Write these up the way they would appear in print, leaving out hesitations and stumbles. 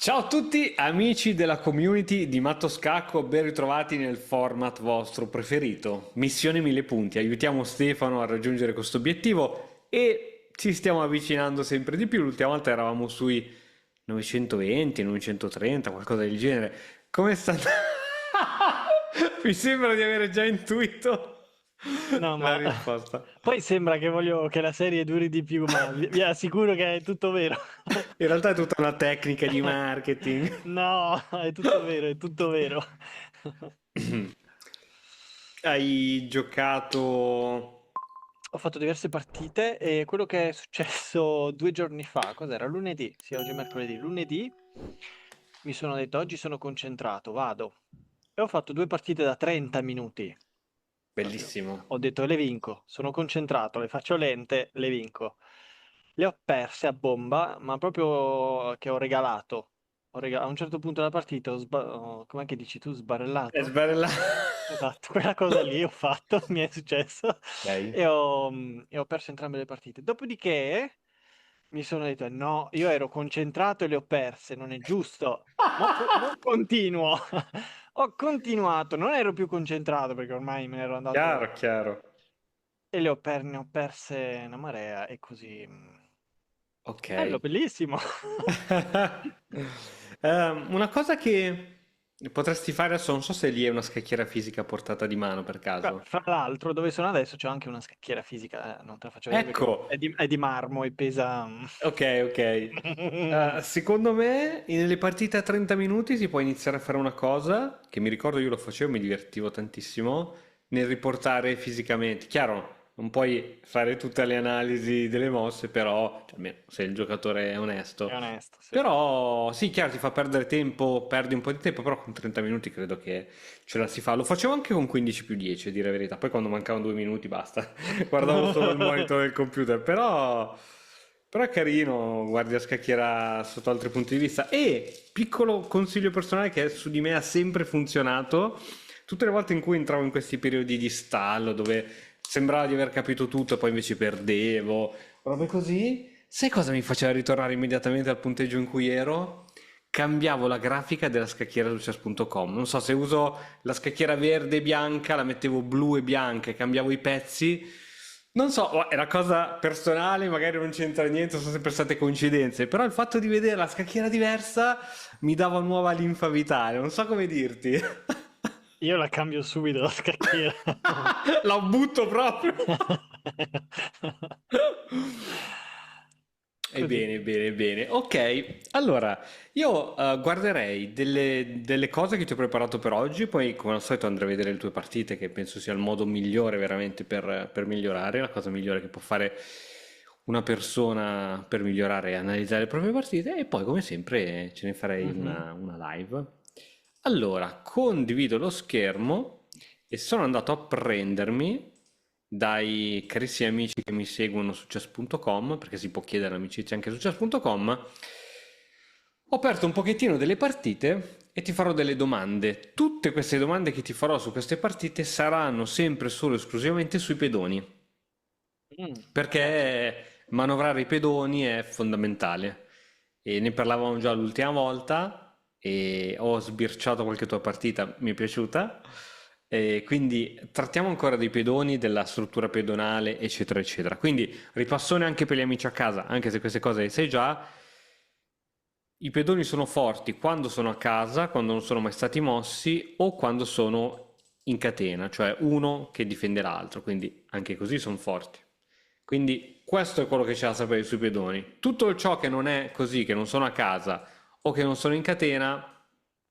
Ciao a tutti amici della community di Matto Scacco, ben ritrovati nel format vostro preferito. Missione 1000 punti, aiutiamo Stefano a raggiungere questo obiettivo e ci stiamo avvicinando sempre di più. L'ultima volta eravamo sui 920, 930, qualcosa del genere. Come sta? Mi sembra di avere già intuito No, la ma risposta. poi sembra che voglio che la serie duri di più, ma vi assicuro che è tutto vero. In realtà è tutta una tecnica di marketing. No, è tutto vero, è tutto vero. Hai giocato. Ho fatto diverse partite e quello che è successo 2 giorni fa, cos'era? Lunedì, sì, oggi è mercoledì. Lunedì mi sono detto, oggi sono concentrato, vado. E ho fatto 2 partite da 30 minuti. Proprio. Bellissimo. Ho detto le vinco, sono concentrato, le faccio lente, le vinco. Le ho perse a bomba, ma proprio che ho regalato. A un certo punto della partita com'è che dici tu, È sbarellato? sbarella. Esatto, quella cosa lì ho fatto, mi è successo Ok. e ho perso entrambe le partite. Dopodiché mi sono detto, no, io ero concentrato e le ho perse, non è giusto. Mo continuo. Ho continuato, non ero più concentrato perché ormai me ne ero Chiaro, andato chiaro. e ne ho perse una marea e così. Ok. Bello, bellissimo. Una cosa che potresti fare adesso, non so se lì è una scacchiera fisica a portata di mano per caso. Fra l'altro, dove sono adesso c'è anche una scacchiera fisica, non te la faccio vedere perché Ecco, è di marmo e pesa. ok, ok. Secondo me nelle partite a 30 minuti si può iniziare a fare una cosa che mi ricordo io lo facevo, mi divertivo tantissimo nel riportare fisicamente. Chiaro, non puoi fare tutte le analisi delle mosse, però, cioè, almeno se il giocatore è È onesto. onesto, sì. Però sì, chiaro, ti fa perdere tempo, perdi un po' di tempo, però con 30 minuti credo che ce la si fa. Lo facevo anche con 15 più 10, a dire la verità. Poi quando mancavano 2 minuti basta, guardavo solo il monitor del computer. Però è carino, guardi a scacchiera sotto altri punti di vista. E piccolo consiglio personale che su di me ha sempre funzionato. Tutte le volte in cui entravo in questi periodi di stallo dove sembrava di aver capito tutto e poi invece perdevo, robe così. Sai cosa mi faceva ritornare immediatamente al punteggio in cui ero? Cambiavo la grafica della scacchiera su chess.com. Non so se uso la scacchiera verde e bianca, la mettevo blu e bianca e cambiavo i pezzi. Non so, è una cosa personale, magari non c'entra niente, sono sempre state coincidenze, però il fatto di vedere la scacchiera diversa mi dava nuova linfa vitale, non so come dirti. Io la cambio subito la scacchiera. La butto proprio. Così. Bene, bene, bene. Ok, allora io guarderei delle cose che ti ho preparato per oggi, poi come al solito andrei a vedere le tue partite, che penso sia il modo migliore veramente per migliorare, la cosa migliore che può fare una persona per migliorare e analizzare le proprie partite, e poi come sempre ce ne farei Mhm. una live. Allora, condivido lo schermo e sono andato a prendermi dai carissimi amici che mi seguono su chess.com, perché si può chiedere amicizia anche su chess.com. Ho aperto un pochettino delle partite e ti farò delle domande. Tutte queste domande che ti farò su queste partite saranno sempre solo e esclusivamente sui pedoni, Mi piace. perché manovrare i pedoni è fondamentale. E ne parlavamo già l'ultima volta e ho sbirciato qualche tua partita, mi è piaciuta. E quindi trattiamo ancora dei pedoni, della struttura pedonale, eccetera, eccetera. Quindi ripassone anche per gli amici a casa, anche se queste cose le sai già. I pedoni sono forti quando sono a casa, quando non sono mai stati mossi o quando sono in catena, cioè uno che difende l'altro, quindi anche così sono forti. Quindi questo è quello che c'è da sapere sui pedoni. Tutto ciò che non è così, che non sono a casa o che non sono in catena,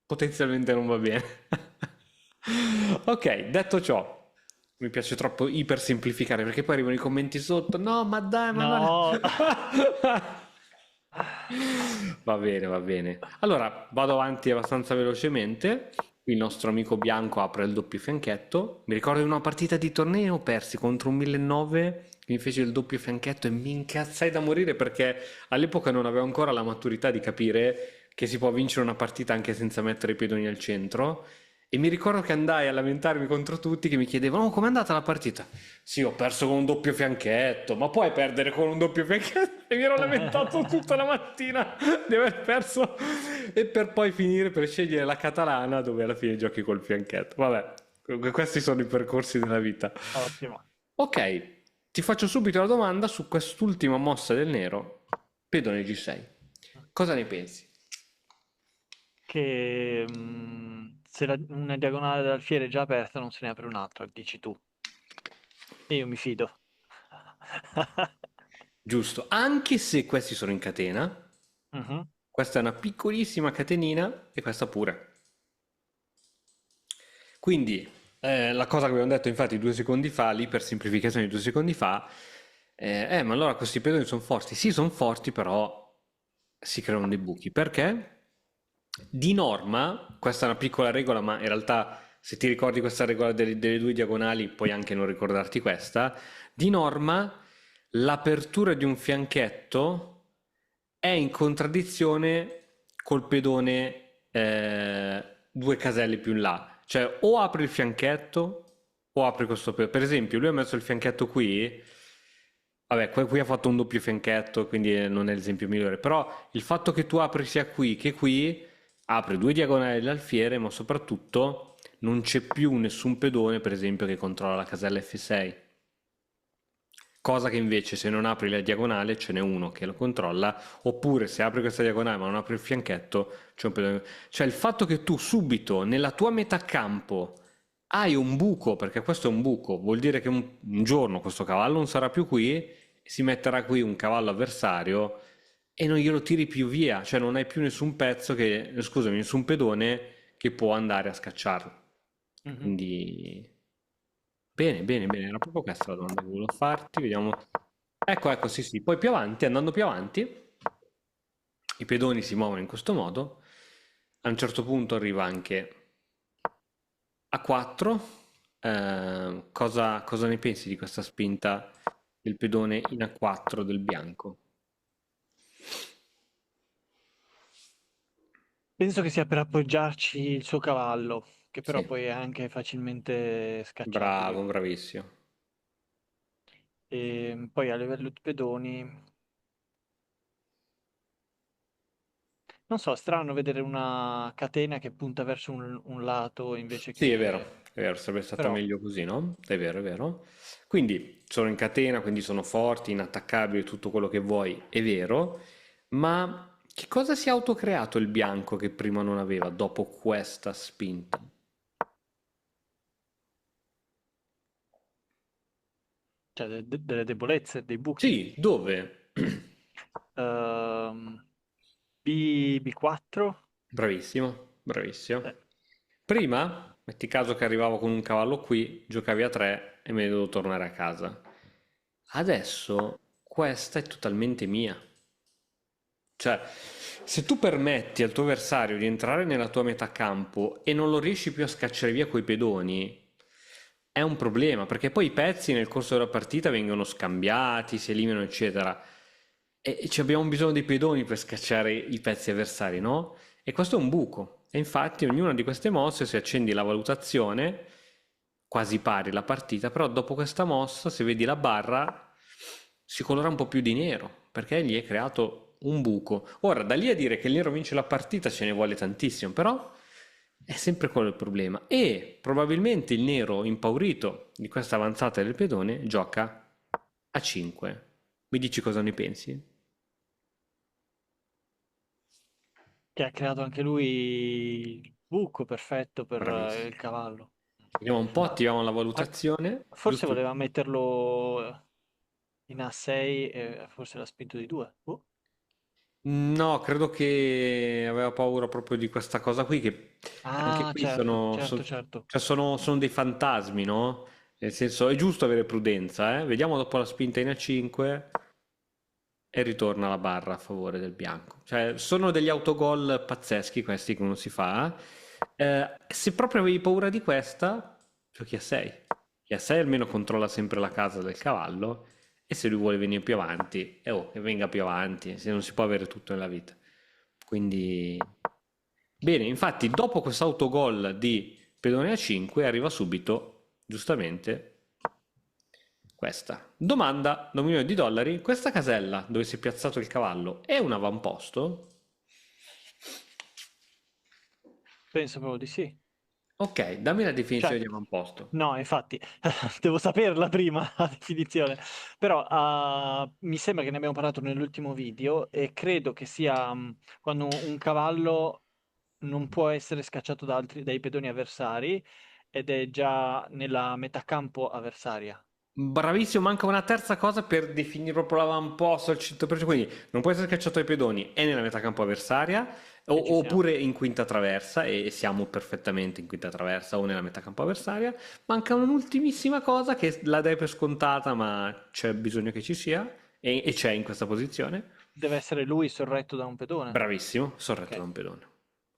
potenzialmente non va bene. Ok, detto ciò, mi piace troppo ipersemplificare perché poi arrivano i commenti sotto. No, ma dai, ma non No. è. Va bene, va bene. Allora, vado avanti abbastanza velocemente. Qui il nostro amico bianco apre il doppio fianchetto. Mi ricordo di una partita di torneo persi contro un 1009 che mi fece il doppio fianchetto e mi incazzai da morire perché all'epoca non avevo ancora la maturità di capire che si può vincere una partita anche senza mettere i pedoni al centro E mi ricordo che andai a lamentarmi contro tutti che mi chiedevano: "Oh, com'è andata la partita?" Sì, ho perso con un doppio fianchetto. Ma puoi perdere con un doppio fianchetto? E mi ero lamentato tutta la mattina di aver perso. E per poi finire per scegliere la catalana, dove alla fine giochi col fianchetto. Vabbè, questi sono i percorsi della vita. Ottimo. Ok, ti faccio subito la domanda su quest'ultima mossa del nero, pedone G6. Cosa ne pensi? Che se una diagonale dell'alfiere è già aperta non se ne apre un'altra, dici tu. E io mi fido. Giusto, anche se questi sono in catena, Mhm. questa è una piccolissima catenina e questa pure. Quindi, la cosa che abbiamo detto infatti 2 secondi fa, lì per semplificazione di 2 secondi fa, ma allora questi pedoni sono forti? Sì, sono forti, però si creano dei buchi. Perché? Di norma, questa è una piccola regola, ma in realtà se ti ricordi questa regola delle due diagonali, puoi anche non ricordarti questa. Di norma, l'apertura di un fianchetto è in contraddizione col pedone 2 caselle più in là. Cioè, o apri il fianchetto o apri questo pedone. Per esempio, lui ha messo il fianchetto qui. Vabbè, qui ha fatto un doppio fianchetto, quindi non è l'esempio migliore. Però il fatto che tu apri sia qui che qui apre 2 diagonali dell'alfiere, ma soprattutto non c'è più nessun pedone, per esempio, che controlla la casella F6. Cosa che invece se non apri la diagonale ce n'è uno che lo controlla, oppure se apri questa diagonale ma non apri il fianchetto, c'è un pedone. Cioè il fatto che tu subito nella tua metà campo hai un buco, perché questo è un buco, vuol dire che un giorno questo cavallo non sarà più qui, e si metterà qui un cavallo avversario e non glielo tiri più via, cioè non hai più nessun pezzo che, scusami, nessun pedone che può andare a scacciarlo. Mhm. Quindi bene, bene, bene, era proprio questa la domanda che volevo farti, vediamo. Ecco, ecco, sì, sì. Poi più avanti, andando più avanti, i pedoni si muovono in questo modo. A un certo punto arriva anche a 4. Cosa ne pensi di questa spinta del pedone in A4 del bianco? Penso che sia per appoggiarci il suo cavallo, che però Sì, poi è anche facilmente scacciabile. bravo, bravissimo. E poi a livello di pedoni, non so, è strano vedere una catena che punta verso un lato invece Sì, che... è vero, sarebbe stata Però, meglio così, no? È vero, è vero. Quindi sono in catena, quindi sono forti, inattaccabili, tutto quello che vuoi, è vero, ma che cosa si è autocreato il bianco che prima non aveva dopo questa spinta? cioè, delle debolezze, dei buchi. Sì, dove? Ehm, B4? Bravissimo, bravissimo. Eh, Prima, metti caso che arrivavo con un cavallo qui, giocavi a 3 e me ne dovevo tornare a casa. Adesso questa è totalmente mia. Cioè, se tu permetti al tuo avversario di entrare nella tua metà campo e non lo riesci più a scacciare via coi pedoni, è un problema, perché poi i pezzi nel corso della partita vengono scambiati, si eliminano, eccetera. E ci abbiamo bisogno dei pedoni per scacciare i pezzi avversari, no? E questo è un buco. E infatti ognuna di queste mosse, se accendi la valutazione, quasi pari la partita, però dopo questa mossa, se vedi la barra, si colora un po' più di nero, perché gli è creato un buco. Ora, da lì a dire che il nero vince la partita ce ne vuole tantissimo, però è sempre quello il problema. E probabilmente il nero impaurito di questa avanzata del pedone gioca a 5. Mi dici cosa ne pensi? che ha creato anche lui il buco perfetto per Bravissimo. il cavallo. Vediamo un po', Ma attiviamo la ma valutazione, forse giusto? voleva metterlo in A6 e forse l'ha spinto di 2. No, credo che aveva paura proprio di questa cosa qui, che anche Ah, qui certo, certo, certo. cioè sono dei fantasmi, no? Nel senso, è giusto avere prudenza, eh? Vediamo dopo la spinta in A5 e ritorna la barra a favore del bianco. Cioè, sono degli autogol pazzeschi questi che uno si fa. Se proprio avevi paura di questa, giochi a 6. E a 6 almeno controlla sempre la casa del cavallo. E se lui vuole venire più avanti, che venga più avanti, se non si può avere tutto nella vita. Quindi, bene, infatti, dopo questo autogol di pedone A5 e arriva subito, giustamente, questa. Domanda da $1.000.000. Questa casella dove si è piazzato il cavallo è un avamposto? Penso proprio di sì. Ok, dammi la definizione Cioè, di avamposto. no, infatti, devo saperla prima la definizione. Però mi sembra che ne abbiamo parlato nell'ultimo video e credo che sia quando un cavallo non può essere scacciato dai pedoni avversari ed è già nella metà campo avversaria. Bravissimo, manca una terza cosa per definire proprio l'avamposto al 100%, quindi non può essere cacciato ai pedoni, è nella metà campo avversaria, E ci siamo. oppure in quinta traversa, e siamo perfettamente in quinta traversa o nella metà campo avversaria. Manca un'ultimissima cosa che la dai per scontata, ma c'è bisogno che ci sia, e c'è in questa posizione. Deve essere lui sorretto da un pedone. Bravissimo, sorretto da Ok. un pedone.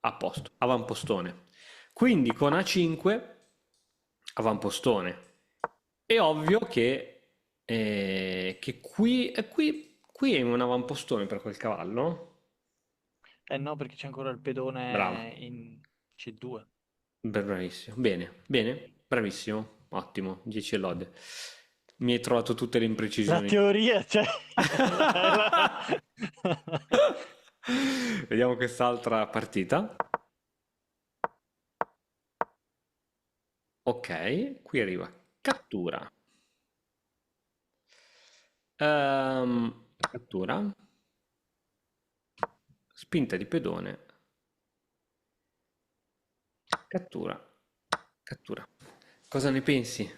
A posto, avampostone. Quindi con A5, avampostone. È ovvio che qui è un avampostone per quel cavallo. Eh no, perché c'è ancora il Bravo, pedone in C2. bravissimo. Bene, bene, bravissimo. Ottimo, 10 lode. Mi hai trovato tutte le La imprecisioni. teoria, cioè... Vediamo quest'altra partita. Ok, qui arriva cattura. Cattura, spinta di pedone, cattura, cattura. Cosa ne pensi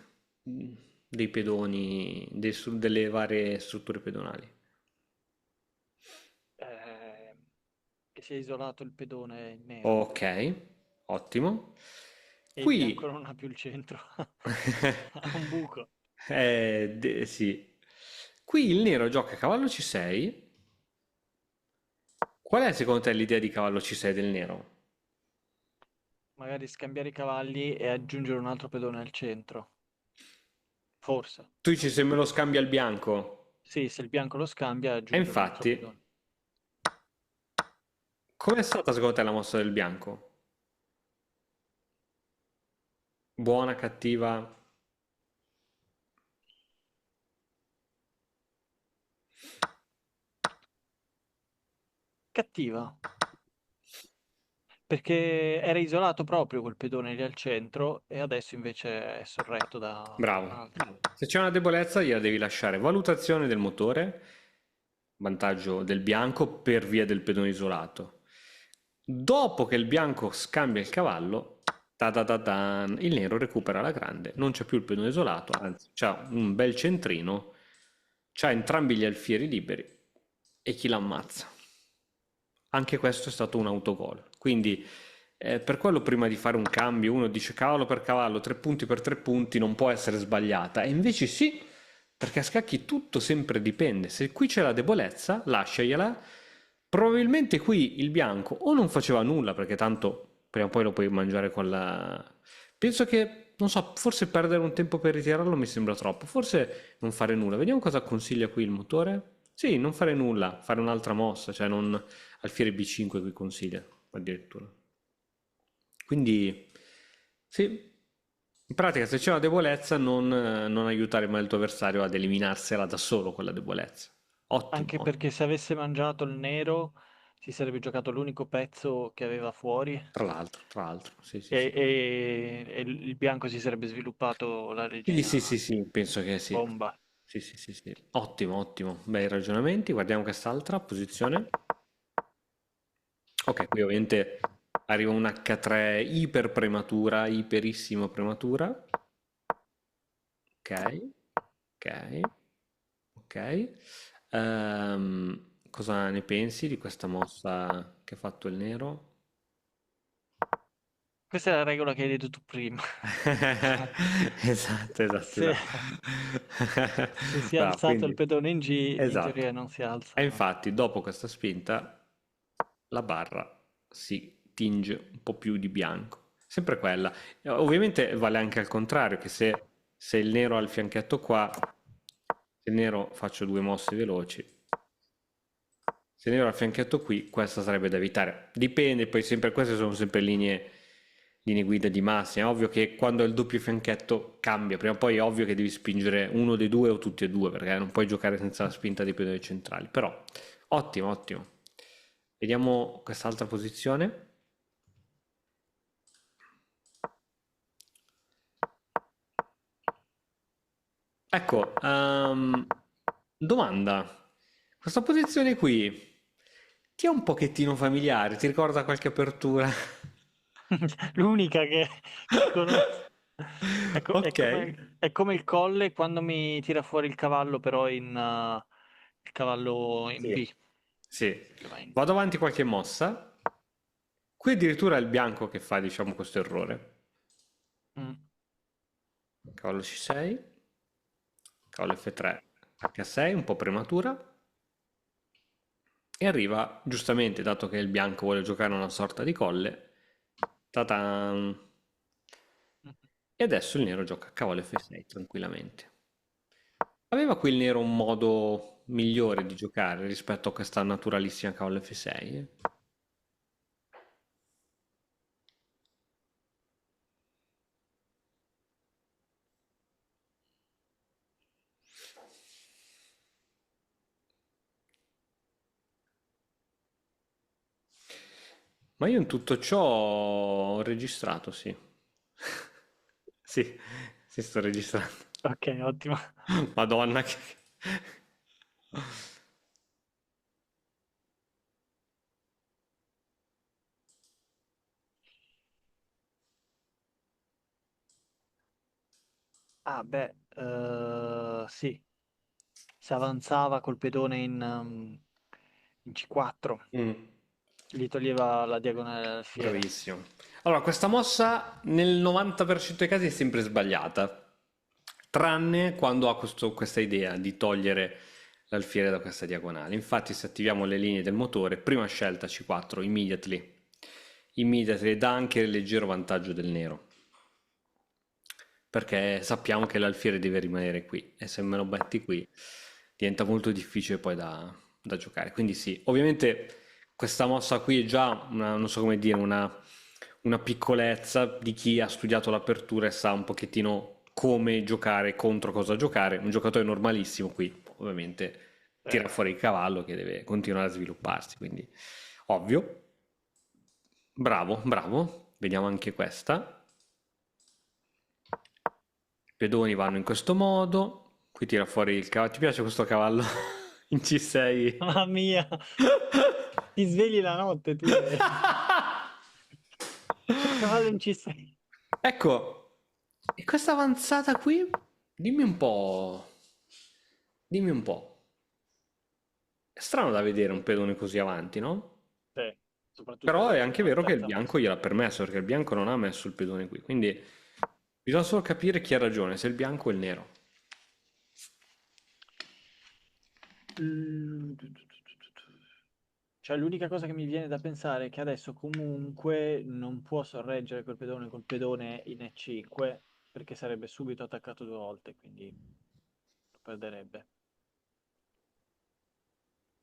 dei pedoni, delle varie strutture pedonali? eh, che si è isolato il pedone in nero Ok, ottimo. e il Qui, bianco non ha più il centro, ha un buco. sì. Qui il nero gioca cavallo C6. Qual è secondo te l'idea di cavallo C6 del nero? Magari scambiare i cavalli e aggiungere un altro pedone al centro. Forse. Tu dici se me lo scambia il bianco? Sì, se il bianco lo scambia, E aggiunge un altro infatti, pedone. com'è stata secondo te la mossa del bianco? Buona, cattiva? Cattiva, perché era isolato proprio quel pedone lì al centro e adesso invece è sorretto da un Bravo. altro. Se c'è una debolezza, gliela devi lasciare. Valutazione del motore, vantaggio del bianco per via del pedone isolato. Dopo che il bianco scambia il cavallo, il nero recupera la grande, non c'è più il pedone isolato, anzi c'ha un bel centrino, c'ha entrambi gli alfieri liberi e chi l'ammazza. Anche questo è stato un autogol. Quindi per quello prima di fare un cambio uno dice cavallo per cavallo, 3 punti per 3 punti non può essere sbagliata. E invece sì, perché a scacchi tutto sempre dipende. Se qui c'è la debolezza, lasciagliela. Probabilmente qui il bianco o non faceva nulla perché tanto prima o poi lo puoi mangiare con la... Penso che, non so, forse perdere un tempo per ritirarlo mi sembra troppo. Forse non fare nulla. Vediamo cosa consiglia qui il motore. Sì, non fare nulla, fare un'altra mossa, cioè non alfiere B5 qui consiglia addirittura. Quindi sì, in pratica se c'è una debolezza non aiutare mai il tuo avversario ad eliminarsela da solo quella debolezza. Ottimo, Anche ottimo. perché se avesse mangiato il nero si sarebbe giocato l'unico pezzo che aveva fuori Tra l'altro, sì, sì, e, sì. e il bianco si sarebbe sviluppato la Quindi sì, regina sì, sì, penso che sì. bomba. Sì, sì, sì, sì. Ottimo, ottimo. Bei ragionamenti. Guardiamo quest'altra posizione. Ok, qui ovviamente arriva un H3 iper prematura, iperissimo prematura. Ok, ok, ok. Cosa ne pensi di questa mossa che ha fatto il nero? Questa è la regola che hai detto tu prima. Esatto, esatto, Se, esatto. se si è Bravo, alzato il quindi, pedone in G, in esatto. teoria non si E alza. infatti, dopo questa spinta, la barra si tinge un po' più di bianco. Sempre quella. Ovviamente vale anche al contrario, che se il nero ha il fianchetto qua, se il nero faccio due mosse veloci, se il nero ha il fianchetto qui, questa sarebbe da evitare. Dipende, poi sempre queste sono sempre linee linee guida di massima. È ovvio che quando è il doppio fianchetto cambia, prima o poi è ovvio che devi spingere uno dei due o tutti e due, perché non puoi giocare senza la spinta dei pedoni centrali. Però, ottimo, ottimo. Vediamo quest'altra posizione. Ecco, domanda. Questa posizione qui ti è un pochettino familiare? Ti ricorda qualche apertura? L'unica che conosco. Ok, È come il colle quando mi tira fuori il cavallo, però il cavallo in sì. B. Sì. Che va in- Vado avanti qualche mossa. Qui addirittura è il bianco che fa, diciamo, questo errore. Mm. Cavallo C6, cavallo F3, H6, un po' prematura. E arriva, giustamente, dato che il bianco vuole giocare una sorta di colle. Ta-tan. E adesso il nero gioca a cavallo F6 tranquillamente. Aveva qui il nero un modo migliore di giocare rispetto a questa naturalissima cavallo F6? Ma io in tutto ciò ho registrato, sì. Sì, sì, sto registrando. Ok, ottimo. Madonna, che... Ah, beh, sì, si avanzava col pedone in C4, Mm, gli toglieva la diagonale dell'alfiere. bravissimo. Allora, questa mossa nel 90% dei casi è sempre sbagliata, tranne quando ha questa idea di togliere l'alfiere da questa diagonale. Infatti, se attiviamo le linee del motore, prima scelta C4, immediately. Immediately dà anche il leggero vantaggio del nero, perché sappiamo che l'alfiere deve rimanere qui e se me lo metti qui diventa molto difficile poi da giocare. Quindi sì, ovviamente questa mossa qui è già non so come dire, una piccolezza di chi ha studiato l'apertura e sa un pochettino come giocare, contro cosa giocare. Un giocatore normalissimo qui ovviamente tira fuori il cavallo che deve continuare a svilupparsi, quindi ovvio. Bravo, bravo. Vediamo anche questa. I pedoni vanno in questo modo. Qui tira fuori il cavallo. Ti piace questo cavallo in C6? Mamma mia, ti svegli la notte tu. Cavallo in C6. Ecco, e questa avanzata qui? Dimmi un po'. Dimmi un po'. È strano da vedere un pedone così avanti, no? Sì, soprattutto Però è adesso che anche non vero che il stanza bianco messo. gliel'ha permesso, perché il bianco non ha messo il pedone qui. Quindi bisogna solo capire chi ha ragione, se il bianco o il nero. Mm, Cioè, l'unica cosa che mi viene da pensare è che adesso comunque non può sorreggere quel pedone col pedone in E5 perché sarebbe subito attaccato due volte, quindi lo perderebbe.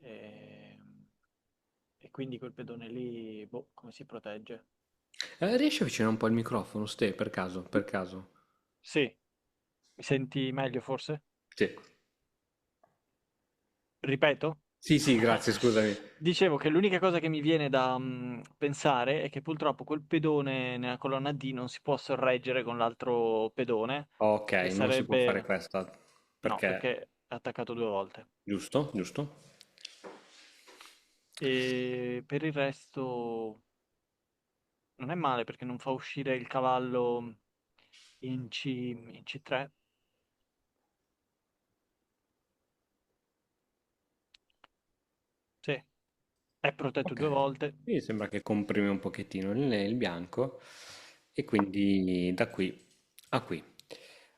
E, e quindi quel pedone lì, boh, come si protegge? Riesci a avvicinare un po' il microfono, Ste, per caso? Per caso? Sì, mi senti meglio forse? Sì. Ripeto? Sì, sì, grazie, scusami. Dicevo che l'unica cosa che mi viene da pensare è che purtroppo quel pedone nella colonna D non si può sorreggere con l'altro pedone Ok, e non si può fare sarebbe... questa No, perché... perché è attaccato due volte. Giusto, giusto. E per il resto non è male perché non fa uscire il cavallo in C3. Sì, è protetto Ok. due volte. Mi sembra che comprime un pochettino il bianco e quindi da qui a qui.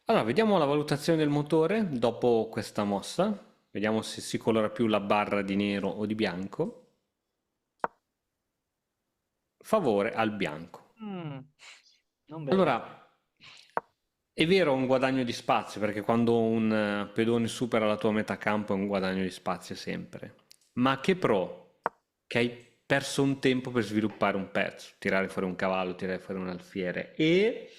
Allora, vediamo la valutazione del motore dopo questa mossa. Vediamo se si colora più la barra di nero o di bianco. Favore al bianco. Mm, non bene. Allora, è vero un guadagno di spazio, perché quando un pedone supera la tua metà campo è un guadagno di spazio sempre. Ma che pro? Che hai perso un tempo per sviluppare un pezzo, tirare fuori un cavallo, tirare fuori un alfiere e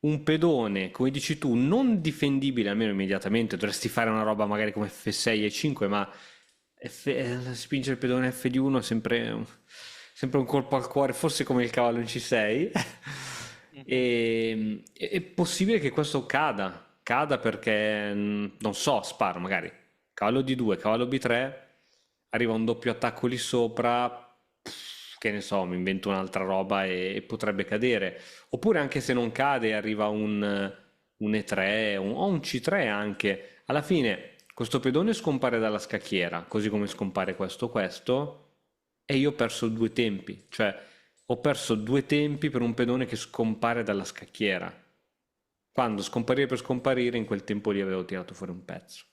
un pedone, come dici tu, non difendibile almeno immediatamente, dovresti fare una roba magari come F6 e 5, ma spingere il pedone F1 è sempre un colpo al cuore, forse come il cavallo in C6. Mhm. È possibile che questo cada perché, non so, sparo magari cavallo D2, cavallo B3, arriva un doppio attacco lì sopra, che ne so, mi invento un'altra roba e potrebbe cadere. Oppure anche se non cade, arriva un E3 o un C3 anche. Alla fine questo pedone scompare dalla scacchiera, così come scompare questo, e io ho perso due tempi, cioè ho perso due tempi per un pedone che scompare dalla scacchiera. Quando scomparire per scomparire, in quel tempo lì avevo tirato fuori un pezzo.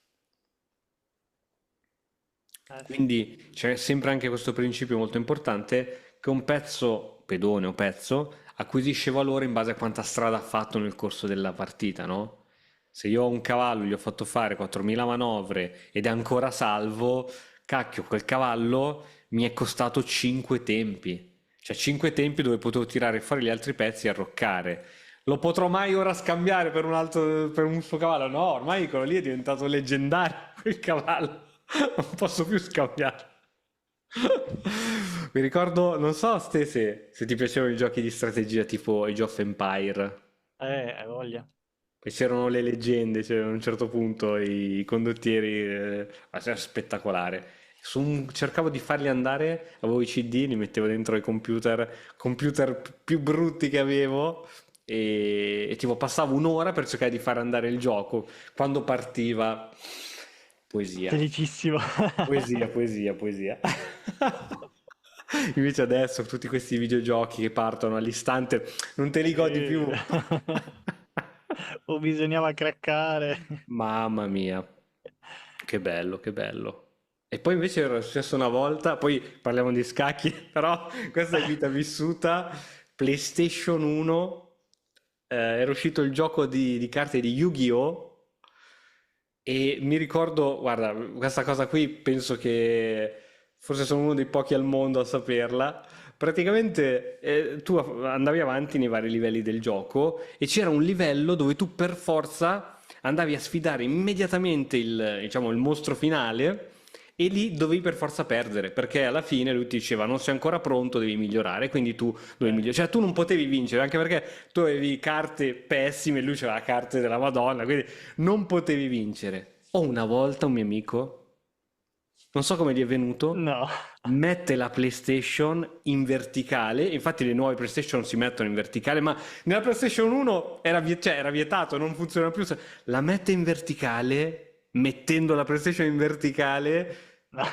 Sì. Quindi c'è sempre anche questo principio molto importante che un pezzo, pedone o pezzo, acquisisce valore in base a quanta strada ha fatto nel corso della partita, no? Se io ho un cavallo, gli ho fatto fare 4.000 manovre ed è ancora salvo, cacchio, quel cavallo mi è costato 5 tempi. Cioè 5 tempi dove potevo tirare fuori gli altri pezzi e arroccare. Lo potrò mai ora scambiare per un altro, per un suo cavallo? No, ormai quello lì è diventato leggendario, quel cavallo. Non posso più scambiare. Mi ricordo, non so se ti piacevano i giochi di strategia tipo Age of Empire. Hai voglia. E c'erano le leggende, cioè a un certo punto i condottieri, era spettacolare. Cercavo di farli andare, avevo i CD, li mettevo dentro ai computer più brutti che avevo e tipo passavo un'ora per cercare di far andare il gioco. Quando partiva, poesia, Felicissimo. poesia, poesia, poesia. Invece adesso tutti questi videogiochi che partono all'istante non te li godi Eh, più. O bisognava craccare. Mamma mia, che bello, che bello. E poi invece era successo una volta, poi parliamo di scacchi, però questa è vita vissuta, PlayStation 1, era uscito il gioco di carte di Yu-Gi-Oh! E mi ricordo, guarda, questa cosa qui penso che forse sono uno dei pochi al mondo a saperla. Praticamente tu andavi avanti nei vari livelli del gioco e c'era un livello dove tu per forza andavi a sfidare immediatamente diciamo, il mostro finale e lì dovevi per forza perdere perché alla fine lui ti diceva non sei ancora pronto, devi migliorare, quindi tu dovevi migliorare. Cioè tu non potevi vincere anche perché tu avevi carte pessime e lui aveva carte della Madonna, quindi non potevi vincere. O una volta un mio amico, non so come gli è venuto, No. mette la PlayStation in verticale, infatti le nuove PlayStation si mettono in verticale, ma nella PlayStation 1 cioè, era vietato, non funziona più. La mette in verticale, mettendo la PlayStation in verticale, No.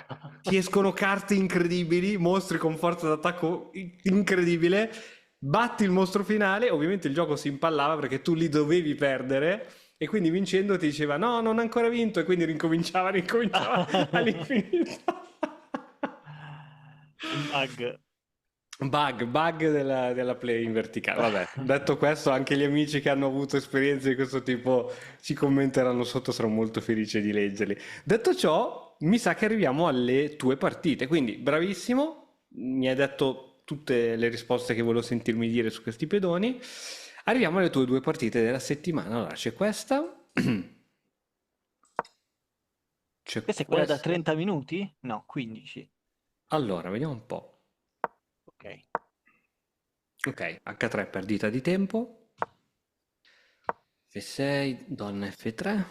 ti escono carte incredibili, mostri con forza d'attacco incredibile, batti il mostro finale, ovviamente il gioco si impallava perché tu lì dovevi perdere e quindi vincendo ti diceva no, non ha ancora vinto e quindi rincominciava all'infinito. Un bug. Bug della play in verticale. Vabbè, detto questo, anche gli amici che hanno avuto esperienze di questo tipo ci commenteranno sotto, sarò molto felice di leggerli. Detto ciò, mi sa che arriviamo alle tue partite, quindi bravissimo, mi hai detto tutte le risposte che volevo sentirmi dire su questi pedoni. Arriviamo alle tue due partite della settimana. Allora, c'è questa, c'è Questa è quella da questa. 30 minuti? No, 15. Allora, vediamo un po'. Ok. Ok, H3 perdita di tempo. F6, donna F3.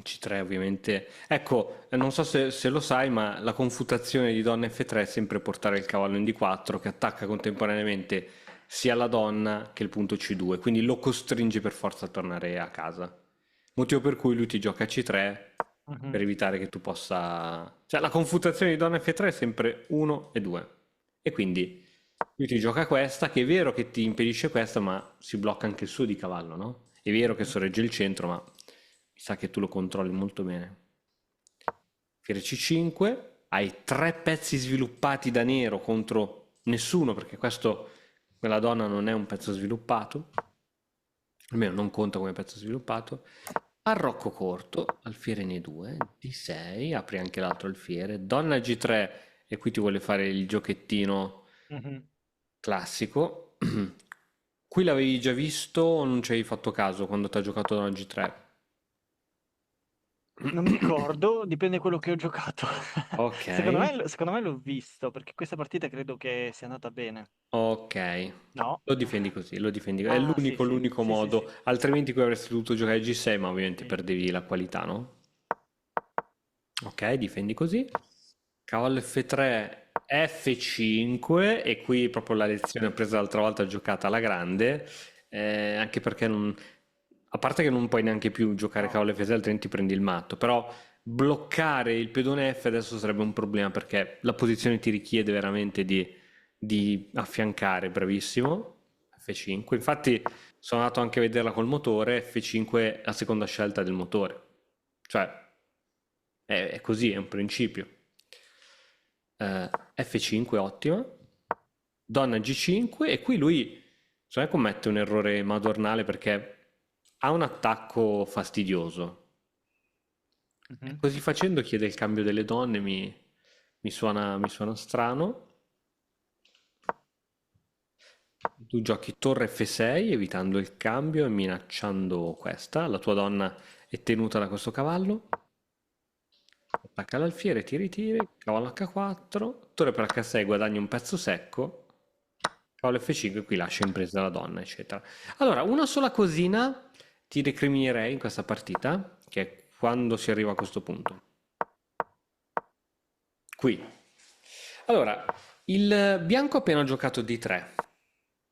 C3 ovviamente. Ecco, non so se lo sai, ma la confutazione di donna F3 è sempre portare il cavallo in D4 che attacca contemporaneamente sia la donna che il punto C2, quindi lo costringe per forza a tornare a casa. Motivo per cui lui ti gioca C3 per Mhm. evitare che tu possa... Cioè la confutazione di donna F3 è sempre 1 e 2. E quindi lui ti gioca questa, che è vero che ti impedisce questa, ma si blocca anche il suo di cavallo, no? È vero che sorregge il centro, ma mi sa che tu lo controlli molto bene. Fiere C5, hai tre pezzi sviluppati da nero contro nessuno, perché quella donna non è un pezzo sviluppato, almeno non conta come pezzo sviluppato. Arrocco corto, alfiere in E2, D6, apri anche l'altro alfiere, donna G3 e qui ti vuole fare il giochettino Mhm. classico. Qui l'avevi già visto o non ci hai fatto caso quando ti ha giocato donna G3? Non mi ricordo, dipende quello che ho giocato. Ok, Secondo me l'ho visto, perché questa partita credo che sia andata bene. ok. No? Lo difendi così, lo difendi. È Ah, sì, sì, l'unico sì, sì, modo. sì. Altrimenti qui avresti dovuto giocare G6, ma ovviamente Sì. perdevi la qualità, no? Ok, difendi così. Cavallo F3, F5 e qui proprio la lezione presa l'altra volta giocata alla grande, anche perché non, a parte che non puoi neanche più giocare No. cavallo F6 altrimenti prendi il matto, però bloccare il pedone F adesso sarebbe un problema perché la posizione ti richiede veramente di affiancare, bravissimo, F5, infatti sono andato anche a vederla col motore, F5 è la seconda scelta del motore, cioè è così, è un principio. F5 ottima, donna G5 e qui lui secondo me commette un errore madornale perché ha un attacco fastidioso e Mhm. così facendo chiede il cambio delle donne, mi suona strano. Tu giochi torre F6 evitando il cambio e minacciando questa, la tua donna è tenuta da questo cavallo. Attacca l'alfiere, ti ritiri, cavallo H4, torre per H6 guadagni un pezzo secco, cavallo F5 qui lascia in presa la donna, eccetera. Allora, una sola cosina ti recriminerei in questa partita, che è quando si arriva a questo punto. Qui. Allora, il bianco ha appena giocato D3,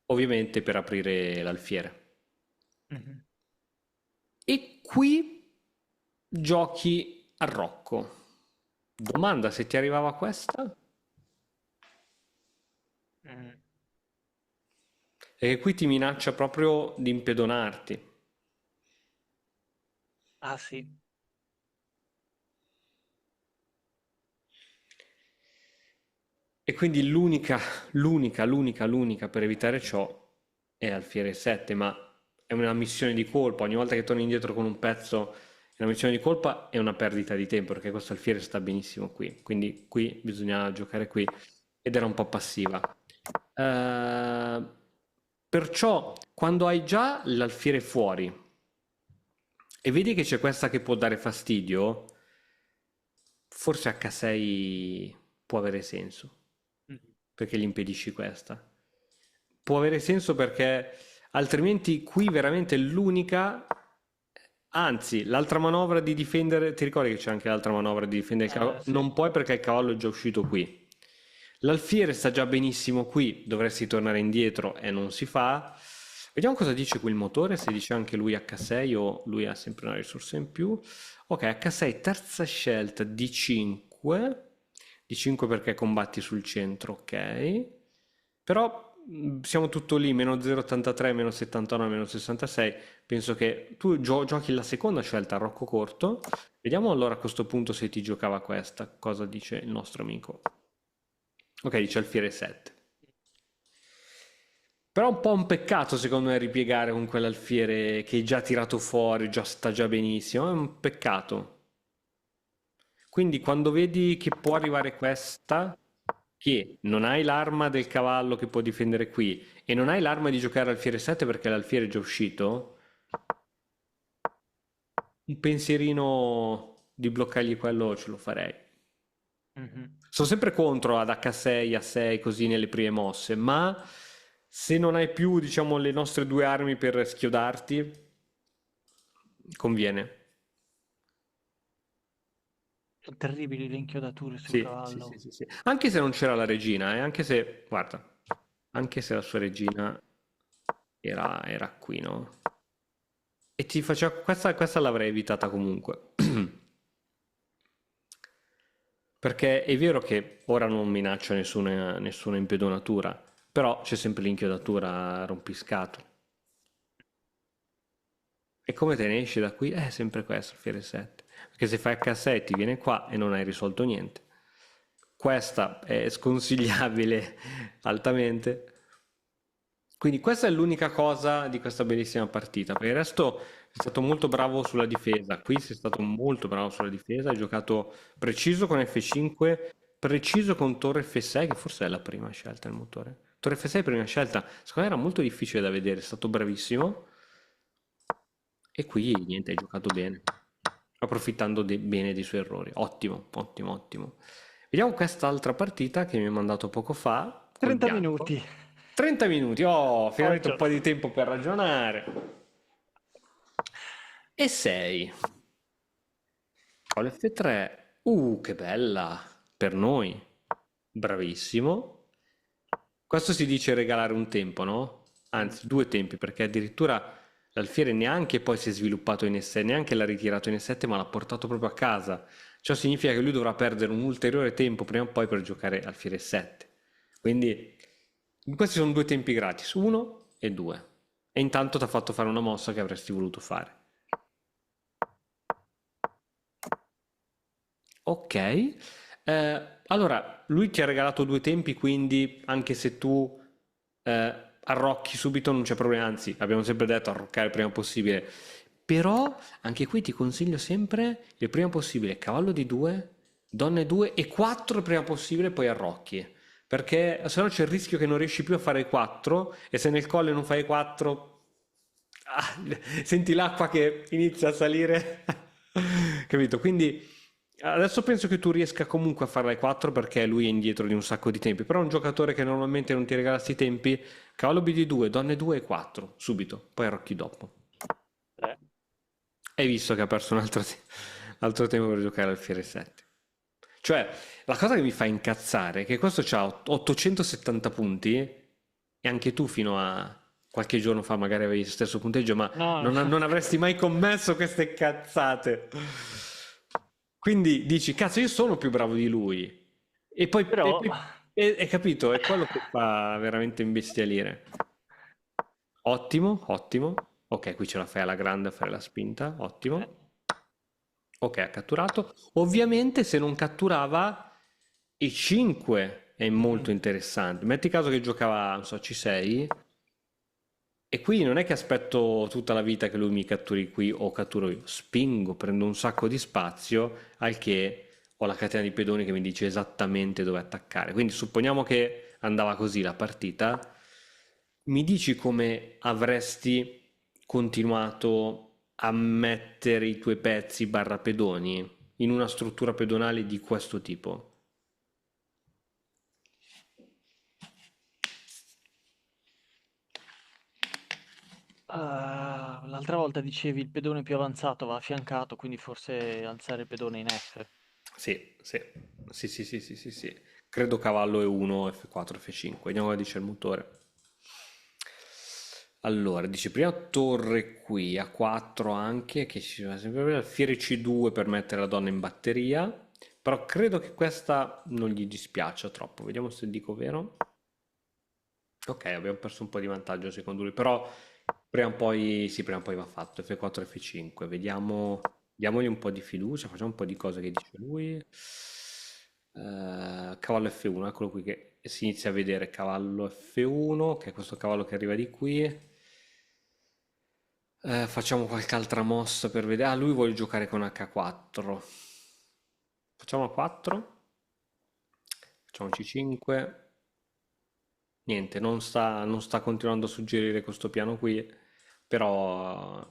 ovviamente per aprire l'alfiere. Mhm. E qui giochi a Rocco. Domanda se ti arrivava questa? Mhm. E qui ti minaccia proprio di impedonarti. Ah, sì. E quindi l'unica per evitare ciò è alfiere 7, ma è una missione di colpa. Ogni volta che torni indietro con un pezzo è una missione di colpa è una perdita di tempo, perché questo alfiere sta benissimo qui. Quindi qui bisogna giocare qui ed era un po' passiva. Eh, Perciò quando hai già l'alfiere fuori e vedi che c'è questa che può dare fastidio, forse H6 può avere senso, Mhm. perché gli impedisci questa. Può avere senso perché altrimenti qui veramente è l'unica, anzi, l'altra manovra di difendere, ti ricordi che c'è anche l'altra manovra di difendere il cavallo? Sì. Non puoi perché il cavallo è già uscito qui. L'alfiere sta già benissimo qui, dovresti tornare indietro e non si fa. Vediamo cosa dice qui il motore, se dice anche lui H6 o lui ha sempre una risorsa in più. Ok, H6, terza scelta, D5. D5 perché combatti sul centro, ok. Però siamo tutto lì, meno 0,83, meno 79, meno 66. Penso che tu giochi la seconda scelta a Rocco Corto. Vediamo allora a questo punto se ti giocava questa. Cosa dice il nostro amico? Ok, dice alfiere 7. Però è un po' un peccato secondo me ripiegare con quell'alfiere che hai già tirato fuori, già sta già benissimo. È un peccato. Quindi quando vedi che può arrivare questa, che non hai l'arma del cavallo che può difendere qui e non hai l'arma di giocare alfiere 7 perché l'alfiere è già uscito, un pensierino di bloccargli quello ce lo farei. Mhm. Sono sempre contro ad H6, A6 così nelle prime mosse, ma se non hai più, diciamo, le nostre due armi per schiodarti, conviene. Sono terribili le inchiodature sul Sì, sì, sì, cavallo. sì, sì. Anche se non c'era la regina, anche se, guarda, anche se la sua regina era qui, no? E ti faceva, questa l'avrei evitata comunque. Perché è vero che ora non minaccia nessuna impedonatura, però c'è sempre l'inchiodatura rompiscato. E come te ne esci da qui? È sempre questo, Fiere 7. Perché se fai H6 ti viene qua e non hai risolto niente. Questa è sconsigliabile altamente. Quindi questa è l'unica cosa di questa bellissima partita. Per il resto è stato molto bravo sulla difesa. Qui sei stato molto bravo sulla difesa. Hai giocato preciso con F5, preciso con Torre F6, che forse è la prima scelta il motore. Torre F6 prima scelta. Secondo me era molto difficile da vedere. È stato bravissimo. E qui niente, hai giocato bene. Approfittando bene dei suoi errori. Ottimo, ottimo, ottimo. Vediamo quest'altra partita che mi ha mandato poco fa col 30 bianco. minuti. 30 minuti, oh, finalmente un Occhio. po' di tempo per ragionare. E 6. Con l'F3. Che bella. Per noi. Bravissimo. Questo si dice regalare un tempo, no? Mm. Anzi, due tempi, perché addirittura l'alfiere neanche poi si è sviluppato in E7, neanche l'ha ritirato in E7, ma l'ha portato proprio a casa. Ciò significa che lui dovrà perdere un ulteriore tempo prima o poi per giocare alfiere 7. Quindi questi sono due tempi gratis, uno e due. E intanto ti ha fatto fare una mossa che avresti voluto fare. Ok. Allora, lui ti ha regalato due tempi, quindi anche se tu arrocchi subito non c'è problema, anzi, abbiamo sempre detto arroccare il prima possibile. Però anche qui ti consiglio sempre il prima possibile cavallo di 2, donne 2 e 4 il prima possibile, poi arrocchi. Perché se no c'è il rischio che non riesci più a fare 4 e se nel colle non fai 4, senti l'acqua che inizia a salire. Capito? Quindi adesso penso che tu riesca comunque a farla ai 4 perché lui è indietro di un sacco di tempi. Però un giocatore che normalmente non ti regala sti tempi, cavallo BD2, donne 2 e 4, subito, poi arrocchi dopo. Eh, Hai visto che ha perso un altro tempo per giocare al Fiere 7. Cioè, la cosa che mi fa incazzare è che questo ha 870 punti e anche tu fino a qualche giorno fa magari avevi lo stesso punteggio, ma No, non avresti mai commesso queste cazzate. Quindi dici, cazzo, io sono più bravo di lui. E poi, però hai capito, è quello che fa veramente imbestialire. Ottimo, ottimo. Ok, qui ce la fai alla grande a fare la spinta, eh, ottimo. Ok, ha catturato. Ovviamente se non catturava i 5 è molto mm, interessante. Metti caso che giocava, non so, C6 e qui non è che aspetto tutta la vita che lui mi catturi qui o catturo io. Spingo, prendo un sacco di spazio, al che ho la catena di pedoni che mi dice esattamente dove attaccare. Quindi supponiamo che andava così la partita. Mi dici come avresti continuato a mettere i tuoi pezzi barra pedoni in una struttura pedonale di questo tipo? l'altra volta dicevi il pedone più avanzato va affiancato, quindi forse alzare il pedone in F. Sì, sì, sì, sì, sì, sì, sì, sì. Credo cavallo E1, F4, F5. Vediamo cosa dice il motore. Allora, dice prima torre qui, A4 anche, che ci va sempre bene, alfiere C2 per mettere la donna in batteria, però credo che questa non gli dispiaccia troppo, vediamo se dico vero. Ok, abbiamo perso un po' di vantaggio secondo lui, però prima o poi, sì, prima o poi va fatto, F4, F5, vediamo, diamogli un po' di fiducia, facciamo un po' di cose che dice lui. Cavallo F1, eccolo qui che si inizia a vedere cavallo F1, che è questo cavallo che arriva di qui. Facciamo qualche altra mossa per vedere. Ah, lui vuole giocare con H4. Facciamo A4. Facciamo C5. Niente, non sta continuando a suggerire questo piano qui, però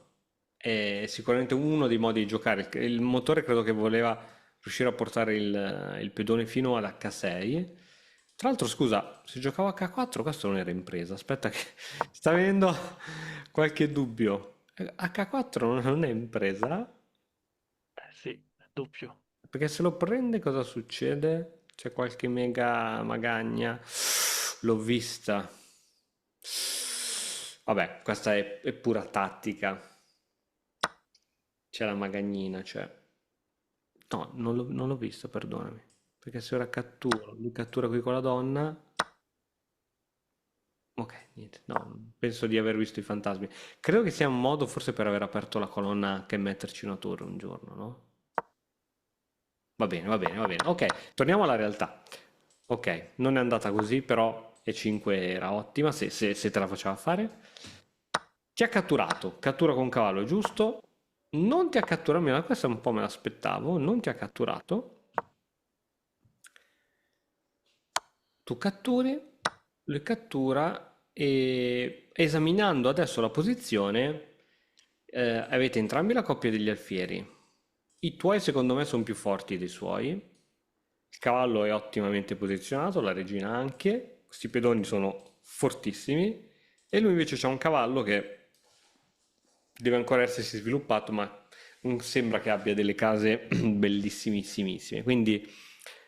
è sicuramente uno dei modi di giocare. Il motore credo che voleva riuscire a portare il pedone fino ad H6. Tra l'altro, scusa, se giocavo H4, questo non era impresa. Aspetta che sta venendo qualche dubbio. H4 non è impresa? Sì, doppio. Perché se lo prende cosa succede? C'è qualche mega magagna. L'ho vista. Vabbè, questa è pura tattica. C'è la magagnina, c'è. No, non l'ho vista, perdonami. Perché se ora catturo, lui cattura qui con la donna. Ok, niente, no, penso di aver visto i fantasmi. Credo che sia un modo forse per aver aperto la colonna H e metterci una torre un giorno, no? Va bene, va bene, va bene. Ok, torniamo alla realtà. Ok, non è andata così, però e 5 era ottima se te la faceva fare. Ti ha catturato, cattura con cavallo, giusto? Non ti ha catturato, questa un po' me l'aspettavo, non ti ha catturato. Tu catturi, lui cattura e esaminando adesso la posizione, avete entrambi la coppia degli alfieri. I tuoi secondo me sono più forti dei suoi. Il cavallo è ottimamente posizionato, la regina anche. Questi pedoni sono fortissimi. E lui invece c'ha un cavallo che deve ancora essersi sviluppato, ma non sembra che abbia delle case bellissimissimissime. Quindi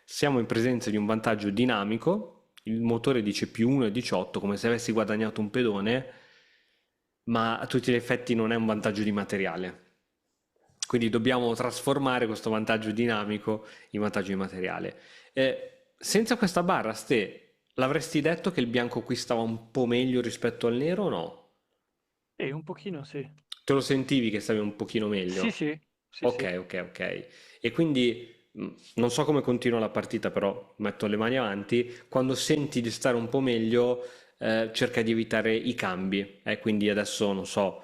siamo in presenza di un vantaggio dinamico. Il motore dice più 1,18, come se avessi guadagnato un pedone, ma a tutti gli effetti non è un vantaggio di materiale. Quindi dobbiamo trasformare questo vantaggio dinamico in vantaggio di materiale. Senza questa barra, Ste, l'avresti detto che il bianco qui stava un po' meglio rispetto al nero o no? Un pochino sì. Te lo sentivi che stavi un pochino Sì, meglio? sì, sì, sì. Ok, ok, ok. E quindi non so come continua la partita, però metto le mani avanti. Quando senti di stare un po' meglio, cerca di evitare i cambi. Quindi adesso non so,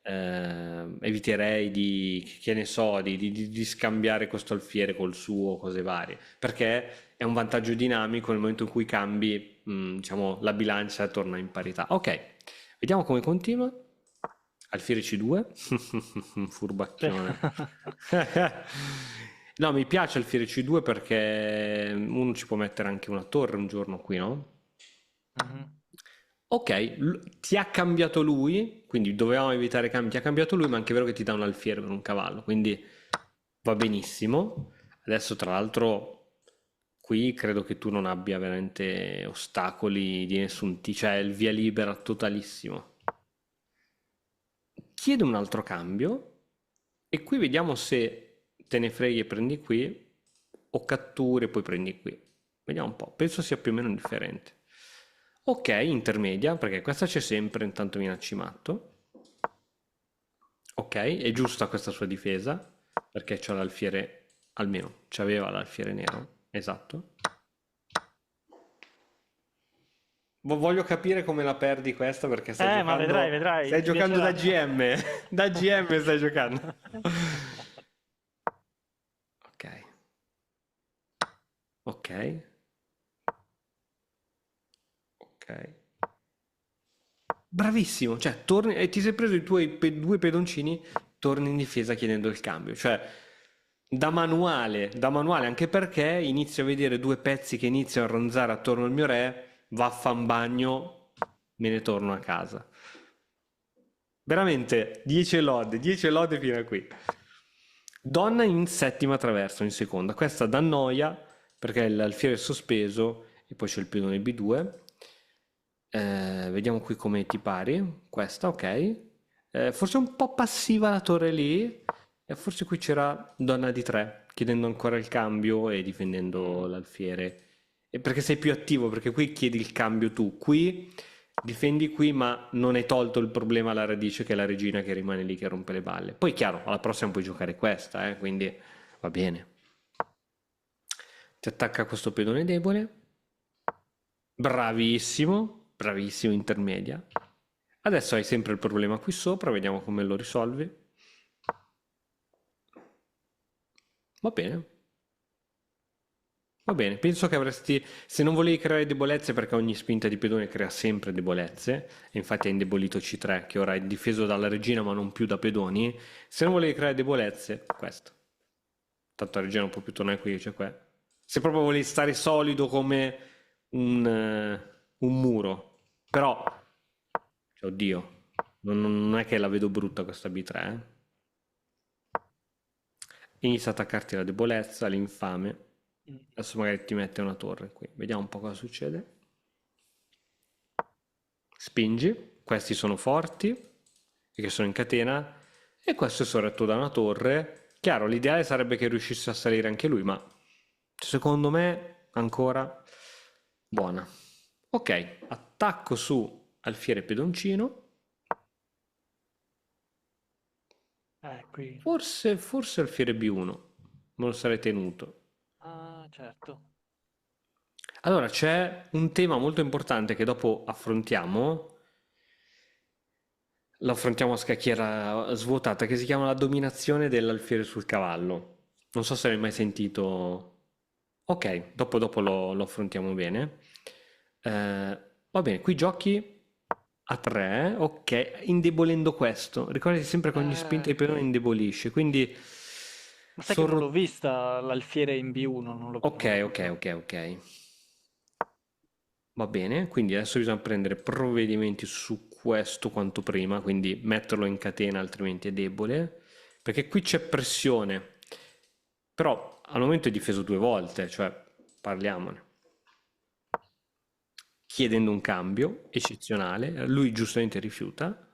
eviterei di, che ne so, di scambiare questo alfiere col suo, cose varie, perché è un vantaggio dinamico nel momento in cui cambi, diciamo, la bilancia torna in parità. Ok, vediamo come continua. Alfiere C2, Sì. furbacchione. No, mi piace Alfiere C2 perché uno ci può mettere anche una torre un giorno qui, no? Mhm. Ok, ti ha cambiato lui, quindi dovevamo evitare cambi, ti ha cambiato lui, ma è anche vero che ti dà un alfiere per un cavallo, quindi va benissimo. Adesso, tra l'altro, qui credo che tu non abbia veramente ostacoli di nessun tipo, cioè il via libera totalissimo. Chiede un altro cambio e qui vediamo se te ne freghi e prendi qui o catturi e poi prendi qui. Vediamo un po', penso sia più o meno indifferente. Ok, intermedia, perché questa c'è sempre, intanto minacci matto. Ok, è giusta questa sua difesa, perché c'ha l'alfiere, almeno c'aveva l'alfiere nero, esatto. Voglio capire come la perdi questa perché Ma vedrai, vedrai, stai ti giocando da piacerà. GM, da GM stai giocando. Ok, ok, ok. Bravissimo, cioè torni e ti sei preso i tuoi due pedoncini, torni in difesa chiedendo il cambio, cioè da manuale, anche perché inizio a vedere due pezzi che iniziano a ronzare attorno al mio re, vaffanbagno, me ne torno a casa. Veramente 10 lode fino a qui. Donna in settima traverso, in seconda. Questa dà noia perché l'alfiere è sospeso e poi c'è il pedone B2. Vediamo qui come ti pari. Questa, ok. Forse un po' passiva la torre lì. E forse qui c'era donna di 3, chiedendo ancora il cambio e difendendo Mm. l'alfiere. E perché sei più attivo, perché qui chiedi il cambio tu. Qui difendi qui, ma non hai tolto il problema alla radice che è la regina che rimane lì che rompe le balle. Poi chiaro, alla prossima puoi giocare questa, quindi va bene. Ti attacca questo pedone debole. Bravissimo, bravissimo intermedia. Adesso hai sempre il problema qui sopra, vediamo come lo risolvi. Va bene. Va bene, penso che avresti, se non volevi creare debolezze, perché ogni spinta di pedone crea sempre debolezze, e infatti hai indebolito C3, che ora è difeso dalla regina ma non più da pedoni, se non volevi creare debolezze, questo. Tanto la regina non può più tornare qui, c'è qua. Se proprio volevi stare solido come un muro, però, cioè, oddio, non è che la vedo brutta questa B3, eh. Inizia a attaccarti la debolezza, l'infame. Mm. Adesso magari ti mette una torre qui. Vediamo un po' cosa succede. Spingi, questi sono forti, perché sono in catena, e questo è sorretto da una torre. Chiaro, l'ideale sarebbe che riuscisse a salire anche lui, ma secondo me ancora buona. Ok, attacco su alfiere pedoncino. Qui. Forse alfiere B1, me lo sarei tenuto. Ah, certo. Allora, c'è un tema molto importante che dopo affrontiamo, lo affrontiamo a scacchiera svuotata, che si chiama la dominazione dell'alfiere sul cavallo. Non so se l'hai mai sentito. Ok, dopo lo affrontiamo bene. Va bene, qui giochi a 3, ok, indebolendo questo. Ricordati sempre che ogni spinta di pedone Sì. indebolisce, quindi Ma sai che non l'ho sorro... vista l'alfiere in B1, Ok, non l'ho ok, proprio... ok, ok. Va bene, quindi adesso bisogna prendere provvedimenti su questo quanto prima, quindi metterlo in catena altrimenti è debole, perché qui c'è pressione, però al momento è difeso due volte, cioè parliamone, chiedendo un cambio eccezionale, lui giustamente rifiuta,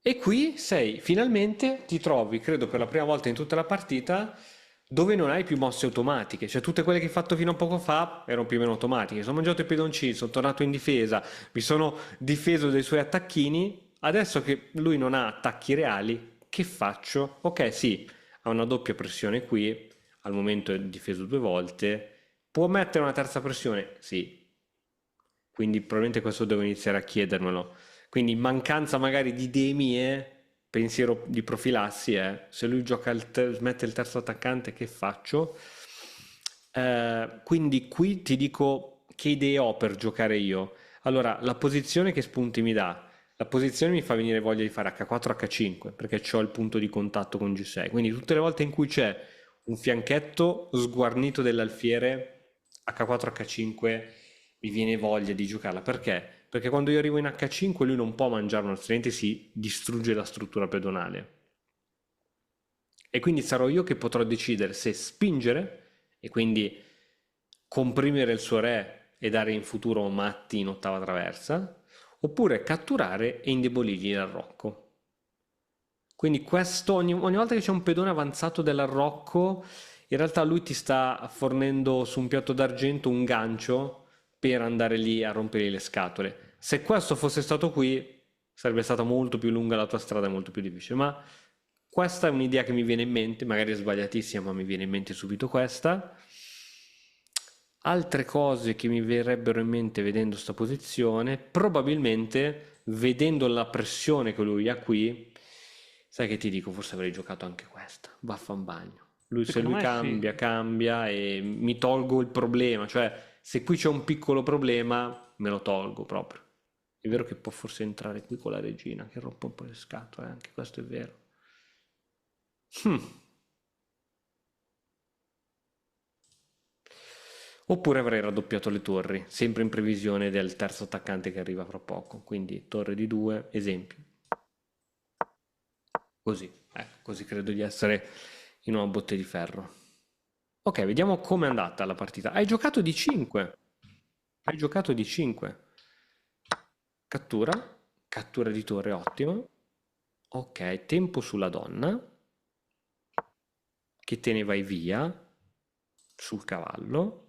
e qui sei, finalmente ti trovi, credo per la prima volta in tutta la partita, dove non hai più mosse automatiche, cioè tutte quelle che hai fatto fino a poco fa erano più o meno automatiche. Sono mangiato i pedoncini, sono tornato in difesa, mi sono difeso dei suoi attacchini. Adesso che lui non ha attacchi reali, che faccio? Ok, sì, ha una doppia pressione qui, al momento è difeso due volte. Può mettere una terza pressione? Sì, quindi probabilmente questo devo iniziare a chiedermelo. Quindi in mancanza magari di idee mie, pensiero di profilassi è se lui gioca mette il terzo attaccante, che faccio? Quindi qui ti dico che idee ho per giocare io. Allora, la posizione che spunti mi dà? La posizione mi fa venire voglia di fare H4, H5, perché ho il punto di contatto con G6. Quindi tutte le volte in cui c'è un fianchetto sguarnito dell'alfiere, H4, H5, mi viene voglia di giocarla. Perché? Perché quando io arrivo in H5 lui non può mangiarlo, altrimenti si distrugge la struttura pedonale. E quindi sarò io che potrò decidere se spingere e quindi comprimere il suo re e dare in futuro matti in ottava traversa, oppure catturare e indebolirgli l'arrocco. Quindi questo, ogni volta che c'è un pedone avanzato dell'arrocco, in realtà lui ti sta fornendo su un piatto d'argento un gancio per andare lì a rompergli le scatole. Se questo fosse stato qui, sarebbe stata molto più lunga la tua strada e molto più difficile. Ma questa è un'idea che mi viene in mente, magari è sbagliatissima, ma mi viene in mente subito questa. Altre cose che mi verrebbero in mente vedendo sta posizione, probabilmente vedendo la pressione che lui ha qui, sai che ti dico, forse avrei giocato anche questa, vaffanbagno. Se Secondo lui me sì. cambia, cambia e mi tolgo il problema, cioè se qui c'è un piccolo problema, me lo tolgo proprio. È vero che può forse entrare qui con la regina, che rompe un po' le scatole, anche questo è vero. Hmm. Oppure avrei raddoppiato le torri, sempre in previsione del terzo attaccante che arriva fra poco. Quindi torre di 2, esempio. Così, così credo di essere in una botte di ferro. Ok, vediamo com'è andata la partita. Hai giocato di 5. Hai giocato di 5. Cattura, cattura di torre, ottimo. Ok, tempo sulla donna, che te ne vai via sul cavallo.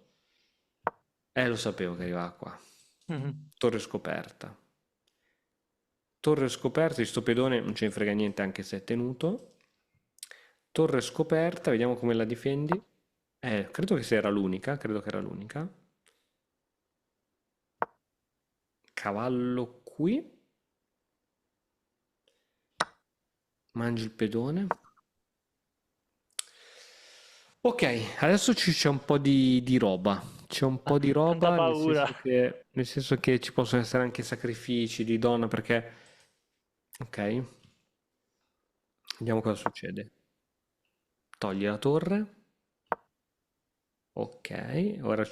Lo sapevo che arrivava qua. Mhm. Torre scoperta. Torre scoperta, di sto pedone non ce ne frega niente anche se è tenuto. Torre scoperta, vediamo come la difendi. Credo che sia era l'unica, credo che era l'unica. Cavallo qui, mangi il pedone. Ok, adesso c'è un po' di roba. C'è un po' di Tanta roba, paura. nel senso che ci possono essere anche sacrifici di donna, perché... Ok, vediamo cosa succede. Togli la torre. Ok, ora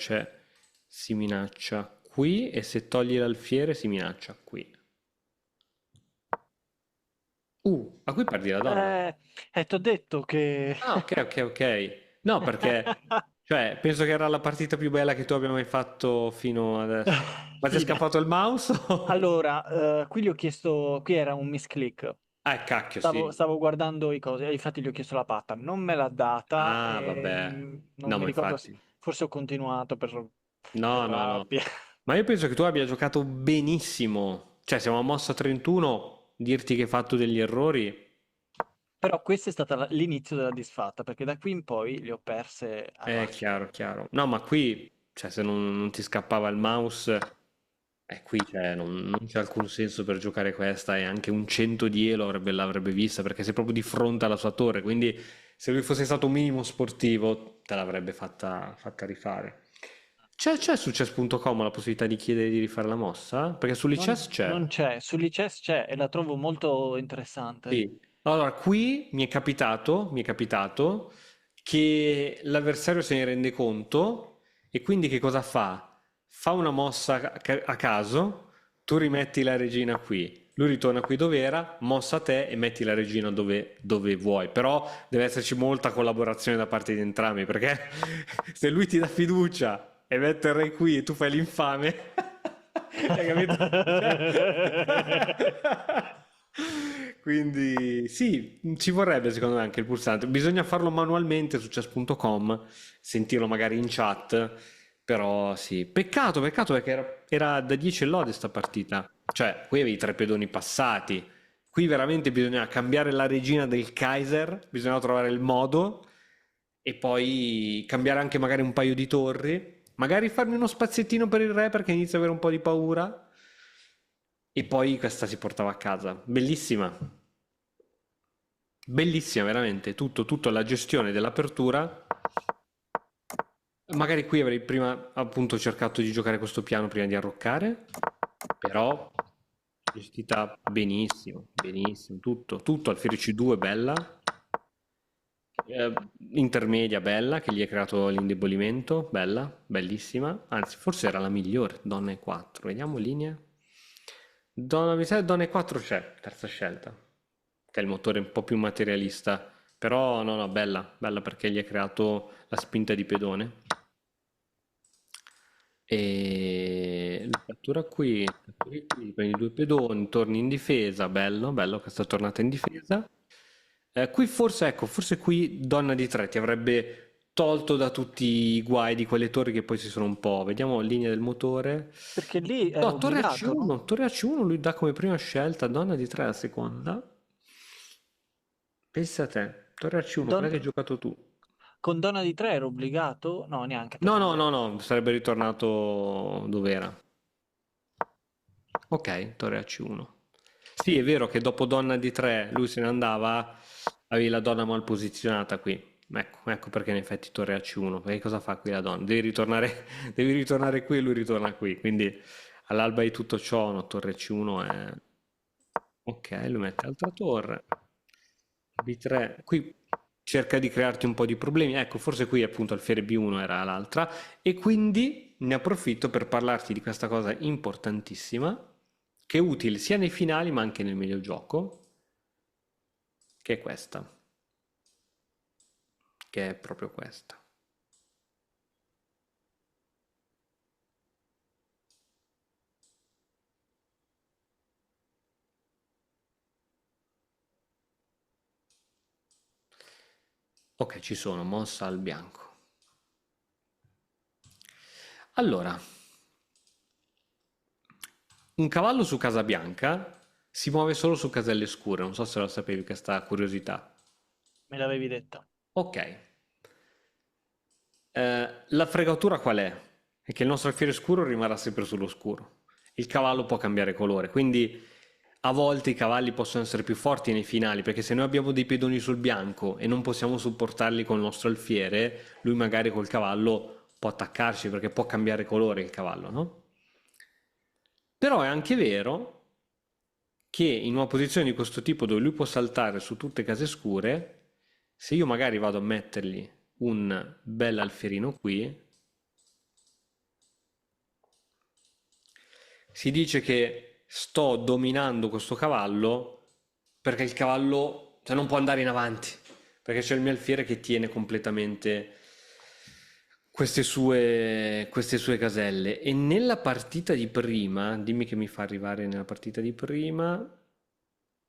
si minaccia qui e se togli l'alfiere si minaccia qui. Ma qui perdi la donna. Eh, t'ho detto che... Ah, ok, ok, ok. No, perché, cioè, penso che era la partita più bella che tu abbia mai fatto fino adesso. Ma ti è Sì, beh. scappato il mouse? Allora, qui gli ho chiesto, qui era un misclick. Cacchio, Stavo, sì. stavo guardando i cose, e infatti gli ho chiesto la patta, non me l'ha data Ah, e vabbè. non No, mi ma ricordo, infatti. forse ho continuato per No, no, no. rabbia. Ma io penso che tu abbia giocato benissimo. Cioè, siamo a mossa 31, dirti che hai fatto degli errori. Però questo è stato l'inizio della disfatta, perché da qui in poi le ho perse a È raffica. chiaro, chiaro. No, ma qui cioè se non ti scappava il mouse, qui cioè, non c'è alcun senso per giocare questa e anche un 100 di elo l'avrebbe vista perché sei proprio di fronte alla sua torre, quindi se lui fosse stato un minimo sportivo te l'avrebbe fatta rifare. C'è su chess.com la possibilità di chiedere di rifare la mossa? Perché sull'ICES c'è. Non c'è, sull'ICES c'è e la trovo molto interessante. Sì. Allora, qui mi è capitato che l'avversario se ne rende conto e quindi che cosa fa? Fa una mossa a caso, tu rimetti la regina qui, lui ritorna qui dove era, mossa a te e metti la regina dove vuoi. Però deve esserci molta collaborazione da parte di entrambi, perché se lui ti dà fiducia e mette il re qui e tu fai l'infame, hai capito? Quindi sì, ci vorrebbe secondo me anche il pulsante. Bisogna farlo manualmente su chess.com, sentirlo magari in chat, però sì. Peccato perché era da 10 lode sta partita. Cioè, qui avevi tre pedoni passati. Qui veramente bisognava cambiare la regina del Kaiser, bisognava trovare il modo e poi cambiare anche magari un paio di torri, magari farmi uno spaziettino per il re perché inizia ad avere un po' di paura e poi questa si portava a casa. Bellissima. Bellissima, veramente, tutto la gestione dell'apertura. Magari qui avrei prima appunto cercato di giocare questo piano prima di arroccare, però gestita benissimo, benissimo, tutto alfiere C2 bella, eh, intermedia bella, che gli ha creato l'indebolimento, bella, bellissima, anzi forse era la migliore, donna E4, vediamo linea. Donna B7, donna E4 c'è, terza scelta, che è il motore un po' più materialista, però no, bella perché gli ha creato la spinta di pedone. E lui cattura qui, catturi qui, prendi due pedoni, torni in difesa, bello questa tornata in difesa. Qui forse, ecco, forse qui donna di 3 ti avrebbe tolto da tutti i guai di quelle torri che poi si sono un po'. Vediamo linea del motore. Perché lì è No, torre obbligato, no? AC1, torre AC1 lui dà come prima scelta, donna di 3 la seconda. Pensa a te, torre AC1, quella Don- che hai giocato tu. Con donna di 3 era obbligato? No, neanche per No, me. no, no, no, sarebbe ritornato dove era. Ok, torre AC1. Sì, è vero che dopo donna di 3 lui se ne andava, avevi la donna mal posizionata qui. Ecco perché in effetti torre AC1. Perché cosa fa qui la donna? Devi ritornare qui e lui ritorna qui. Quindi all'alba di tutto ciò, no, torre C1 è... Ok, lui mette altra torre. B3. Qui cerca di crearti un po' di problemi. Ecco, forse qui appunto alfiere B1 era l'altra. E quindi ne approfitto per parlarti di questa cosa importantissima, che è utile sia nei finali ma anche nel medio gioco, che è questa, che è proprio questa. Ok, ci sono, mossa al bianco. Allora, un cavallo su casa bianca si muove solo su caselle scure, non so se lo sapevi questa curiosità. Me l'avevi detto. Ok. La fregatura qual è? È che il nostro alfiere scuro rimarrà sempre sullo scuro. Il cavallo può cambiare colore, quindi a volte i cavalli possono essere più forti nei finali, perché se noi abbiamo dei pedoni sul bianco e non possiamo supportarli con il nostro alfiere, lui magari col cavallo può attaccarci perché può cambiare colore il cavallo, no? Però è anche vero che in una posizione di questo tipo dove lui può saltare su tutte case scure, se io magari vado a mettergli un bel alfierino qui, si dice che sto dominando questo cavallo perché il cavallo, cioè, non può andare in avanti, perché c'è il mio alfiere che tiene completamente queste sue caselle. E nella partita di prima, dimmi che mi fa arrivare nella partita di prima.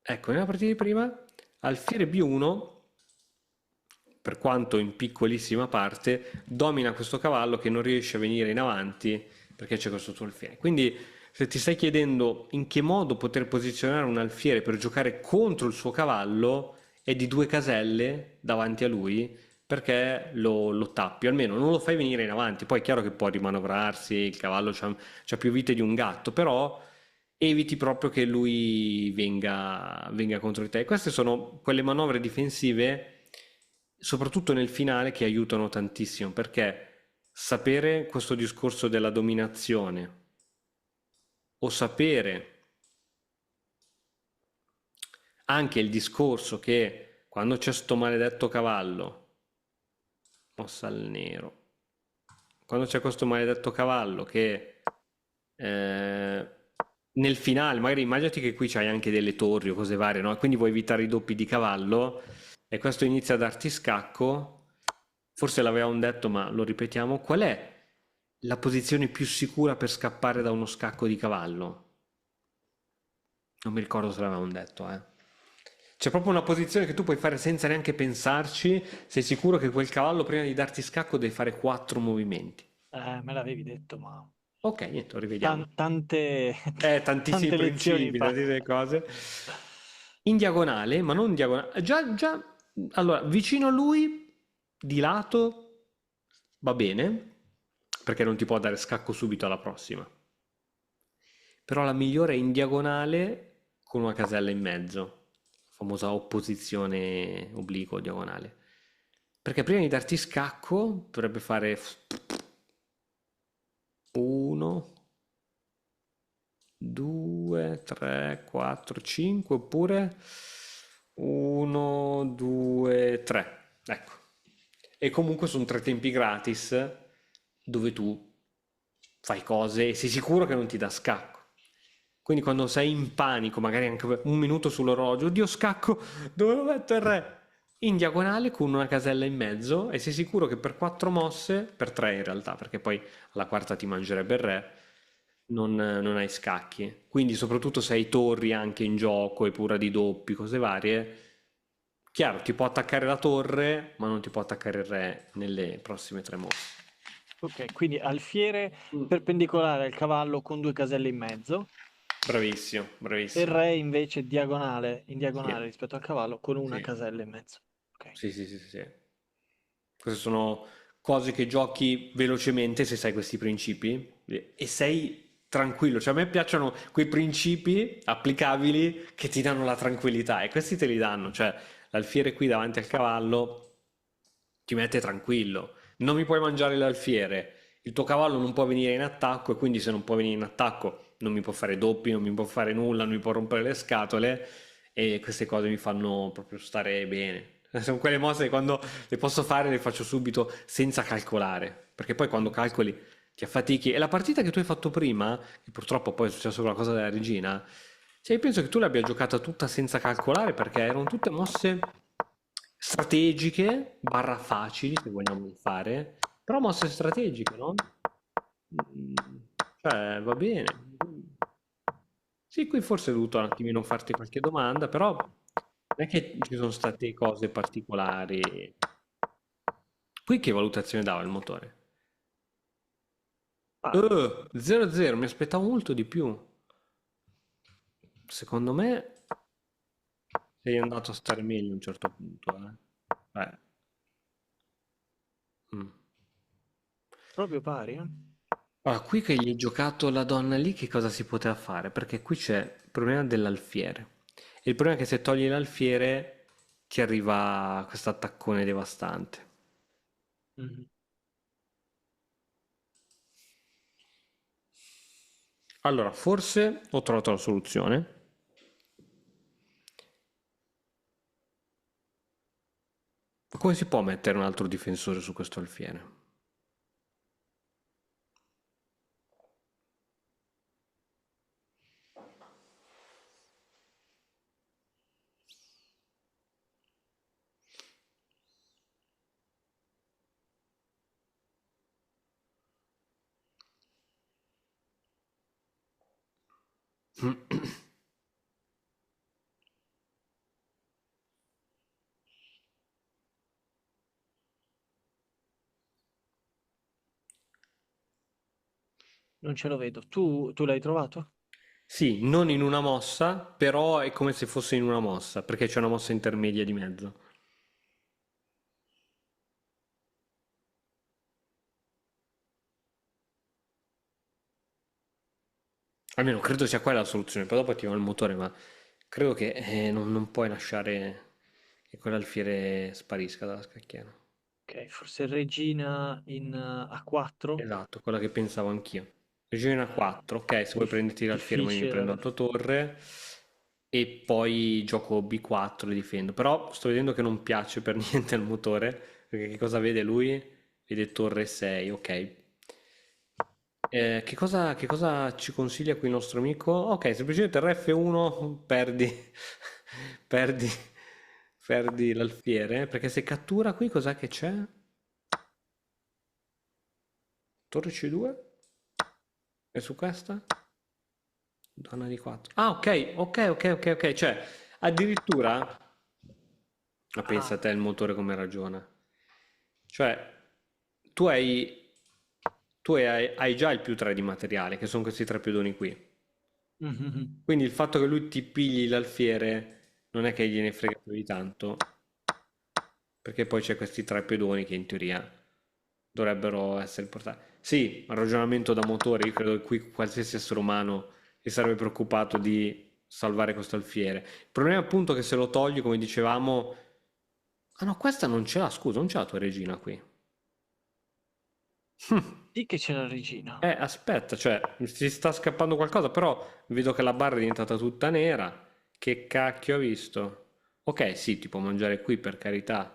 Ecco, nella partita di prima, alfiere B1, per quanto in piccolissima parte, domina questo cavallo che non riesce a venire in avanti perché c'è questo suo alfiere. Quindi, se ti stai chiedendo in che modo poter posizionare un alfiere per giocare contro il suo cavallo, è di due caselle davanti a lui, perché lo tappi, almeno non lo fai venire in avanti. Poi è chiaro che può rimanovrarsi, il cavallo c'ha più vite di un gatto, però eviti proprio che lui venga contro di te. Queste sono quelle manovre difensive, soprattutto nel finale, che aiutano tantissimo, perché sapere questo discorso della dominazione o sapere anche il discorso che quando c'è sto maledetto cavallo, mossa al nero, quando c'è questo maledetto cavallo che eh, nel finale, magari immaginati che qui c'hai anche delle torri o cose varie, no? Quindi vuoi evitare i doppi di cavallo e questo inizia a darti scacco. Forse l'avevamo detto, ma lo ripetiamo. Qual è la posizione più sicura per scappare da uno scacco di cavallo? Non mi ricordo se l'avevamo detto, eh. C'è proprio una posizione che tu puoi fare senza neanche pensarci. Sei sicuro che quel cavallo, prima di darti scacco, deve fare quattro movimenti. Me l'avevi detto, ma Ok, niente, lo rivediamo. tante, Tantissimi tante lezioni principi, fa. tantissime cose. In diagonale, ma non in diagonale. Già, allora, vicino a lui, di lato, va bene, perché non ti può dare scacco subito alla prossima. Però la migliore è in diagonale con una casella in mezzo, famosa opposizione obliquo diagonale. Perché prima di darti scacco dovrebbe fare uno, 2, 3, 4, 5 oppure 1, 2, 3. Ecco. E comunque sono tre tempi gratis dove tu fai cose e sei sicuro che non ti dà scacco. Quindi quando sei in panico, magari anche per un minuto sull'orologio, oddio scacco, dove lo metto il re? In diagonale con una casella in mezzo e sei sicuro che per quattro mosse, per tre in realtà, perché poi alla quarta ti mangerebbe il re, non hai scacchi. Quindi soprattutto se hai torri anche in gioco e pura di doppi, cose varie, chiaro, ti può attaccare la torre, ma non ti può attaccare il re nelle prossime tre mosse. Ok, quindi alfiere Mm. perpendicolare al cavallo con due caselle in mezzo Bravissimo, e il bravissimo. re invece in Sì, diagonale rispetto al cavallo con una sì, casella in mezzo. Ok. sì, sì, sì, sì, sì. Queste sono cose che giochi velocemente se sai questi principi e sei tranquillo. Cioè, a me piacciono quei principi applicabili che ti danno la tranquillità e questi te li danno. Cioè, l'alfiere qui davanti al cavallo ti mette tranquillo. Non mi puoi mangiare l'alfiere. Il tuo cavallo non può venire in attacco e quindi se non può venire in attacco non mi può fare doppi, non mi può fare nulla, non mi può rompere le scatole e queste cose mi fanno proprio stare bene. Sono quelle mosse che quando le posso fare le faccio subito senza calcolare, perché poi quando calcoli ti affatichi. E la partita che tu hai fatto prima, che purtroppo poi è successo quella cosa della regina, cioè io penso che tu l'abbia giocata tutta senza calcolare perché erano tutte mosse strategiche, barra facili se vogliamo fare, però mosse strategiche, no? Mm, Cioè, va bene. Sì, qui forse ho dovuto un attimino farti qualche domanda, però non è che ci sono state cose particolari. Qui che valutazione dava il motore? Ah, 0-0, mi aspettavo molto di più. Secondo me sei andato a stare meglio a un certo punto, eh. Mm. proprio pari, eh? Allora, qui che gli hai giocato la donna lì, che cosa si poteva fare? Perché qui c'è il problema dell'alfiere. E il problema è che se togli l'alfiere ti arriva questo attaccone devastante. Mhm. Allora, forse ho trovato la soluzione. Come si può mettere un altro difensore su questo alfiere? Non ce lo vedo. Tu l'hai trovato? Sì, non in una mossa, però è come se fosse in una mossa, perché c'è una mossa intermedia di mezzo. Almeno credo sia quella la soluzione, poi dopo attiviamo il motore, ma credo che non puoi lasciare che quell'alfiere sparisca dalla scacchiera. Ok, forse regina in A4. Esatto, quella che pensavo anch'io. Regina 4, ok, se vuoi prenderti l'alfiere, ma io mi Difficile prendo la tua torre e poi gioco B4 e difendo. Però sto vedendo che non piace per niente al motore, perché che cosa vede lui? Vede torre 6, ok. Che cosa ci consiglia qui il nostro amico? Ok, semplicemente RF1 perdi, perdi, perdi l'alfiere, perché se cattura qui cos'è che c'è? Torre C2? E su questa? Donna di 4. Ah, ok, ok, ok, ok, ok, cioè addirittura, ma pensa a Ah, te il motore come ragiona. Cioè, tu hai, tu hai già il più 3 di materiale, che sono questi tre pedoni qui. mhm. Quindi il fatto che lui ti pigli l'alfiere non è che gliene frega più di tanto, perché poi c'è questi tre pedoni che in teoria dovrebbero essere portati. Sì, ma ragionamento da motore, io credo che qui qualsiasi essere umano si sarebbe preoccupato di salvare questo alfiere. Il problema è appunto che se lo togli, come dicevamo... Ah no, questa non ce l'ha, scusa, non c'è la tua regina qui. Sì che c'è la regina. Aspetta, cioè, mi si sta scappando qualcosa, però vedo che la barra è diventata tutta nera. Che cacchio ha visto? Ok, sì, ti può mangiare qui per carità.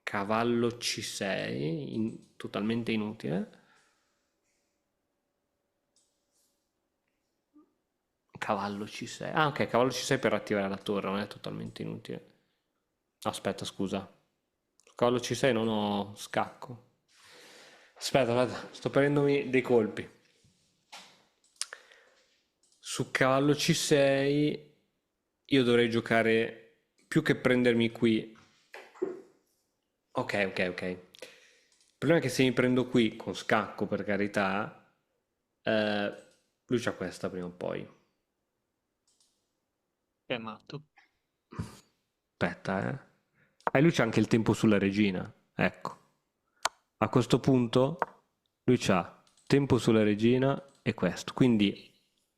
Cavallo C6, totalmente inutile. Cavallo C6. Ah, ok, cavallo C6 per attivare la torre, non è totalmente inutile. Aspetta, scusa. Cavallo C6 non ho scacco. Aspetta, aspetta, sto prendendomi dei colpi. Su cavallo C6 io dovrei giocare più che prendermi qui. Ok, ok, ok. Il problema è che se mi prendo qui con scacco, per carità, eh, lui c'ha questa prima o poi. Che è matto. Aspetta, eh. E lui c'ha anche il tempo sulla regina. Ecco. A questo punto lui c'ha tempo sulla regina e questo. Quindi,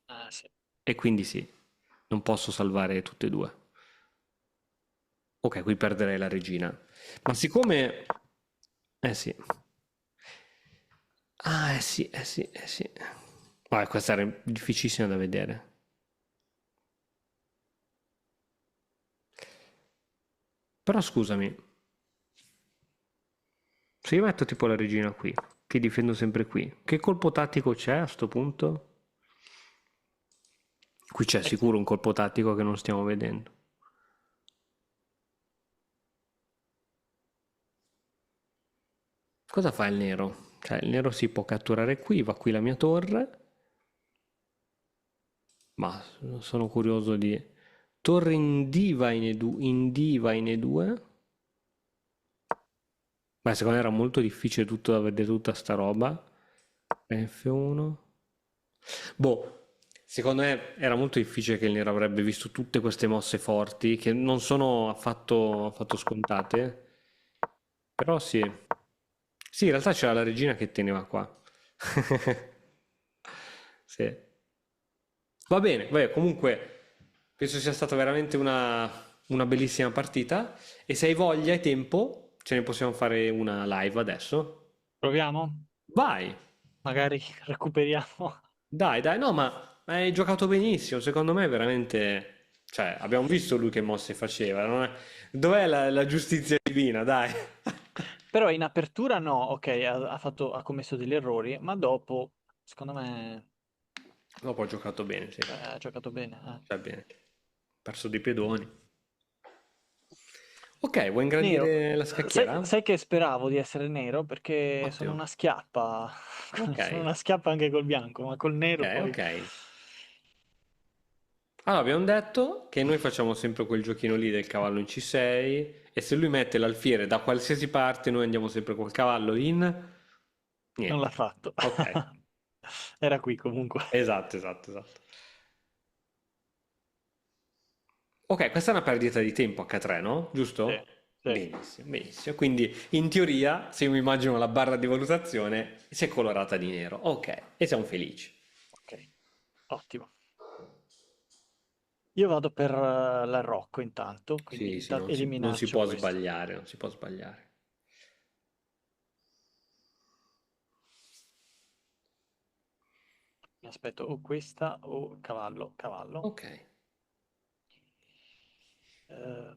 Ah, sì. e quindi sì, non posso salvare tutte e due. Ok, qui perderei la regina. Ma siccome... Eh sì. Ah, eh sì, eh sì, eh sì. Questa era difficilissima da vedere. Però scusami, se io metto tipo la regina qui, che difendo sempre qui, che colpo tattico c'è a sto punto? Qui c'è Eh, sicuro un colpo tattico che non stiamo vedendo. Cosa fa il nero? Cioè, il nero si può catturare qui, va qui la mia torre, ma sono curioso di... Torre in diva in E2, in diva in E2? Beh, secondo me era molto difficile tutto da vedere tutta sta roba. F1. Boh, secondo me era molto difficile che il nero avrebbe visto tutte queste mosse forti, che non sono affatto scontate. Però sì. Sì, in realtà c'era la regina che teneva qua. Sì. Va bene, beh, comunque penso sia stata veramente una bellissima partita e se hai voglia e tempo ce ne possiamo fare una live adesso. proviamo? Vai, Magari recuperiamo. dai, dai, no, ma hai giocato benissimo, secondo me veramente... Cioè, abbiamo visto lui che mosse faceva, dov'è la giustizia divina, dai. Però in apertura no, ok, ha commesso degli errori, ma dopo, secondo me, Dopo ha giocato bene, sì. ha giocato bene. Sta bene. Perso dei pedoni. Ok, vuoi Nero, ingrandire la sai, scacchiera? sai che speravo di essere nero perché sono Ottimo. una schiappa, Ok, sono una schiappa anche col bianco, ma col ok, nero poi... ok. Allora, abbiamo detto che noi facciamo sempre quel giochino lì del cavallo in C6 e se lui mette l'alfiere da qualsiasi parte, noi andiamo sempre col cavallo in... Non l'ha Niente. fatto. Ok, Era qui comunque. esatto, esatto, esatto. Ok, questa è una perdita di tempo H3, no? Sì, Giusto? sì. Benissimo, benissimo. Quindi in teoria, se io mi immagino la barra di valutazione, si è colorata di nero. Ok, e siamo felici. Ottimo. Io vado per l'arrocco intanto, quindi Sì, sì, non si eliminaccio può questo. sbagliare, non si può sbagliare. Mi aspetto o questa o cavallo, cavallo. Ok, Eh,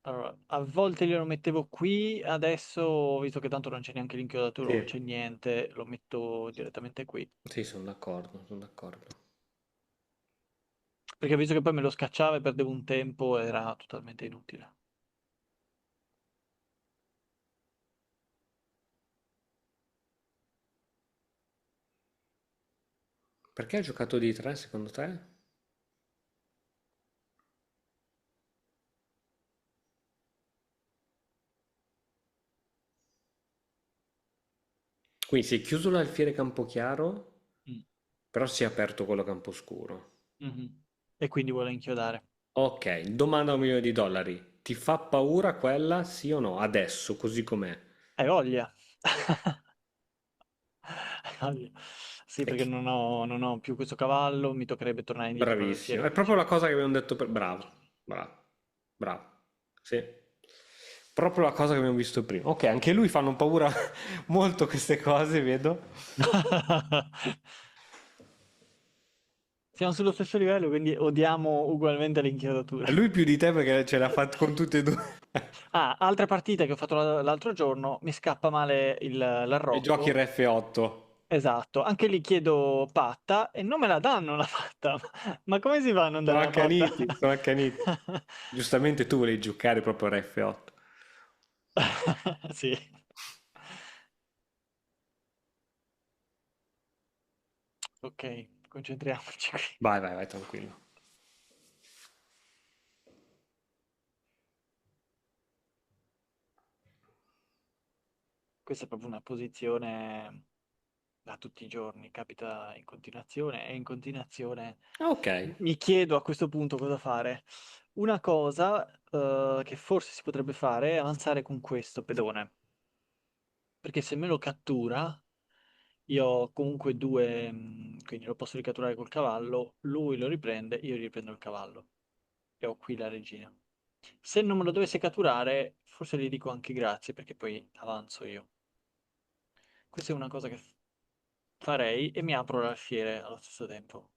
allora, a volte glielo mettevo qui, adesso, visto che tanto non c'è neanche l'inchiodatura, non sì, c'è niente, lo metto direttamente qui. sì, sono d'accordo, sono d'accordo. Perché visto che poi me lo scacciava e perdevo un tempo, era totalmente inutile. Perché ha giocato di 3 secondo te? Quindi si è chiuso l'alfiere Campochiaro, Mm. però si è aperto quello Camposcuro. Mhm. E quindi vuole inchiodare. Ok, domanda a 1 milione di dollari. Ti fa paura quella, sì o no? Adesso, così com'è. Hai voglia? Hai voglia? Sì, E perché chi- non ho più questo cavallo, mi toccherebbe tornare indietro con l'alfiere Bravissimo. È che proprio c'ho. la cosa che abbiamo detto per... Bravo, bravo, bravo. Sì. Proprio la cosa che abbiamo visto prima. Ok, anche lui fanno paura molto queste cose, vedo. Siamo sullo stesso livello, quindi odiamo ugualmente l'inchiodatura. Lui più di te perché ce l'ha fatta con tutte e due. Ah, altra partita che ho fatto l'altro giorno, mi scappa male E giochi l'arrocco. RF8. Esatto, anche lì chiedo patta e non me la danno la patta. Ma come si fa a non Sono dare la patta? accaniti, sono accaniti. Giustamente tu volevi giocare proprio RF8. Sì. Ok, concentriamoci qui. Vai, vai, vai, tranquillo. Questa è proprio una posizione da tutti i giorni, capita in continuazione e in continuazione Ok, mi chiedo a questo punto cosa fare. Una cosa che forse si potrebbe fare è avanzare con questo pedone, perché se me lo cattura, io ho comunque due, quindi lo posso ricatturare col cavallo, lui lo riprende, io riprendo il cavallo e ho qui la regina. Se non me lo dovesse catturare, forse gli dico anche grazie perché poi avanzo io. Questa è una cosa che farei e mi apro l'alfiere allo stesso tempo.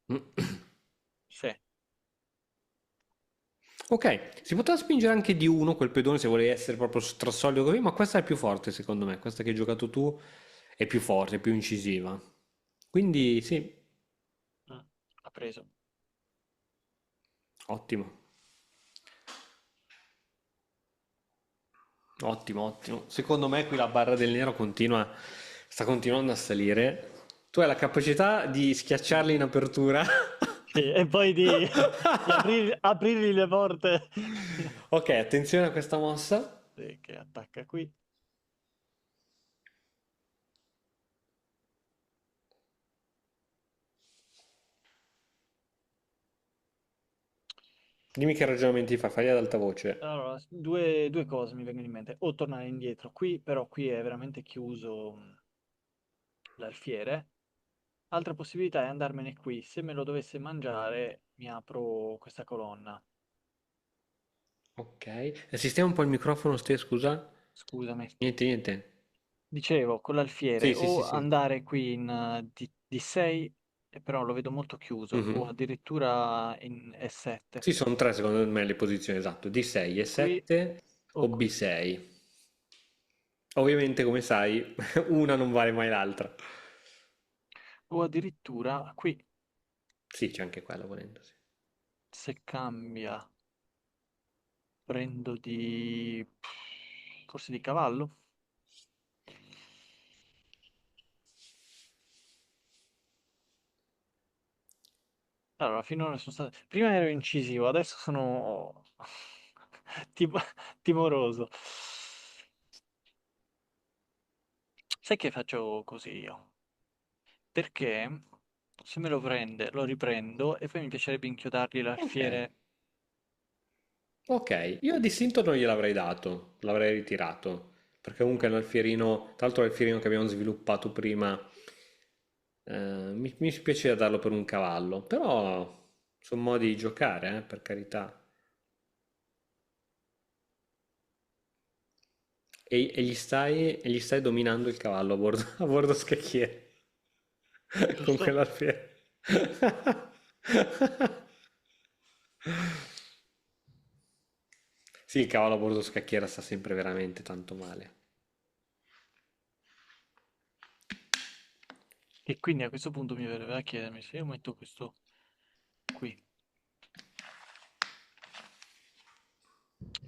Sì. ok, si poteva spingere anche di uno quel pedone se volevi essere proprio strassolido così, ma questa è più forte secondo me, questa che hai giocato tu è più forte, è più incisiva. Quindi sì, Mm, ha preso. ottimo, ottimo, ottimo. Secondo me qui la barra del nero continua, sta continuando a salire. Tu hai la capacità di schiacciarli in apertura. Sì, e poi di aprirgli le porte. Ok, attenzione a questa mossa. Sì, che attacca qui. Dimmi che ragionamenti fa, fagli ad alta voce. Allora, due cose mi vengono in mente. O tornare indietro qui, però qui è veramente chiuso l'alfiere. Altra possibilità è andarmene qui. Se me lo dovesse mangiare, mi apro questa colonna. Ok, sistema un po' il microfono, ste, scusa. Scusami. Niente, niente. Dicevo, con l'alfiere Sì, sì, sì, o sì. andare qui in D6, però lo vedo molto chiuso, o Mhm. addirittura in E7. Sì, sono tre secondo me le posizioni, esatto, D6 e Qui 7 o o qui. B6. Ovviamente, come sai, una non vale mai l'altra. O addirittura qui, Sì, c'è anche quella volendo, sì. se cambia, prendo di... forse di cavallo? Allora, finora sono stato... Prima ero incisivo, adesso sono... tim- timoroso. Sai che faccio così io? Perché se me lo prende, lo riprendo e poi mi piacerebbe inchiodargli Ok, l'alfiere. ok. Io a distinto non gliel'avrei dato, l'avrei ritirato. Perché comunque l'alfierino, tra l'altro l'alfierino che abbiamo sviluppato prima Mi spiace darlo per un cavallo, però sono modi di giocare, per carità. E gli stai dominando il cavallo a bordo scacchiere con Giusto? quell'alfiere. Sì, il cavallo a bordo scacchiera sta sempre veramente tanto male. E quindi a questo punto mi verrebbe da chiedermi se io metto questo qui,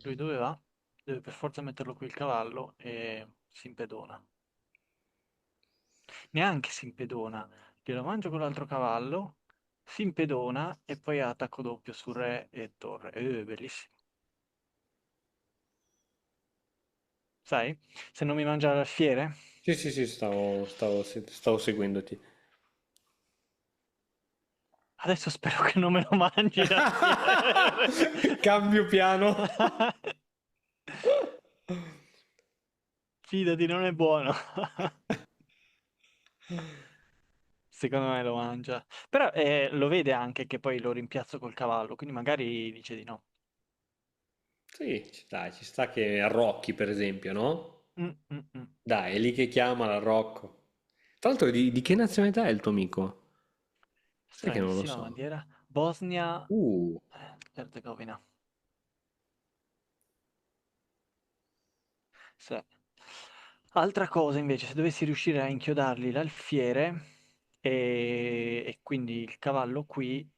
lui dove va? Deve per forza metterlo qui il cavallo e si impedona. Neanche si impedona, glielo mangio con l'altro cavallo, si impedona e poi ha attacco doppio su re e torre. Bellissimo. Sai? Se non mi mangia l'alfiere, Sì, sì, sì, stavo seguendoti. adesso spero che non me lo mangi l'alfiere. Cambio piano. Fidati, non è buono. Secondo me lo mangia. Però lo vede anche che poi lo rimpiazzo col cavallo, quindi magari dice di no. Sì, ci sta che arrocchi, per esempio, no? Mm, mm, mm. Dai, è lì che chiama l'arrocco. Tra l'altro, di che nazionalità è il tuo amico? Sai che non lo Stranissima so. bandiera. Bosnia Uh, Erzegovina. Sì. Altra cosa invece, se dovessi riuscire a inchiodargli l'alfiere e quindi il cavallo qui,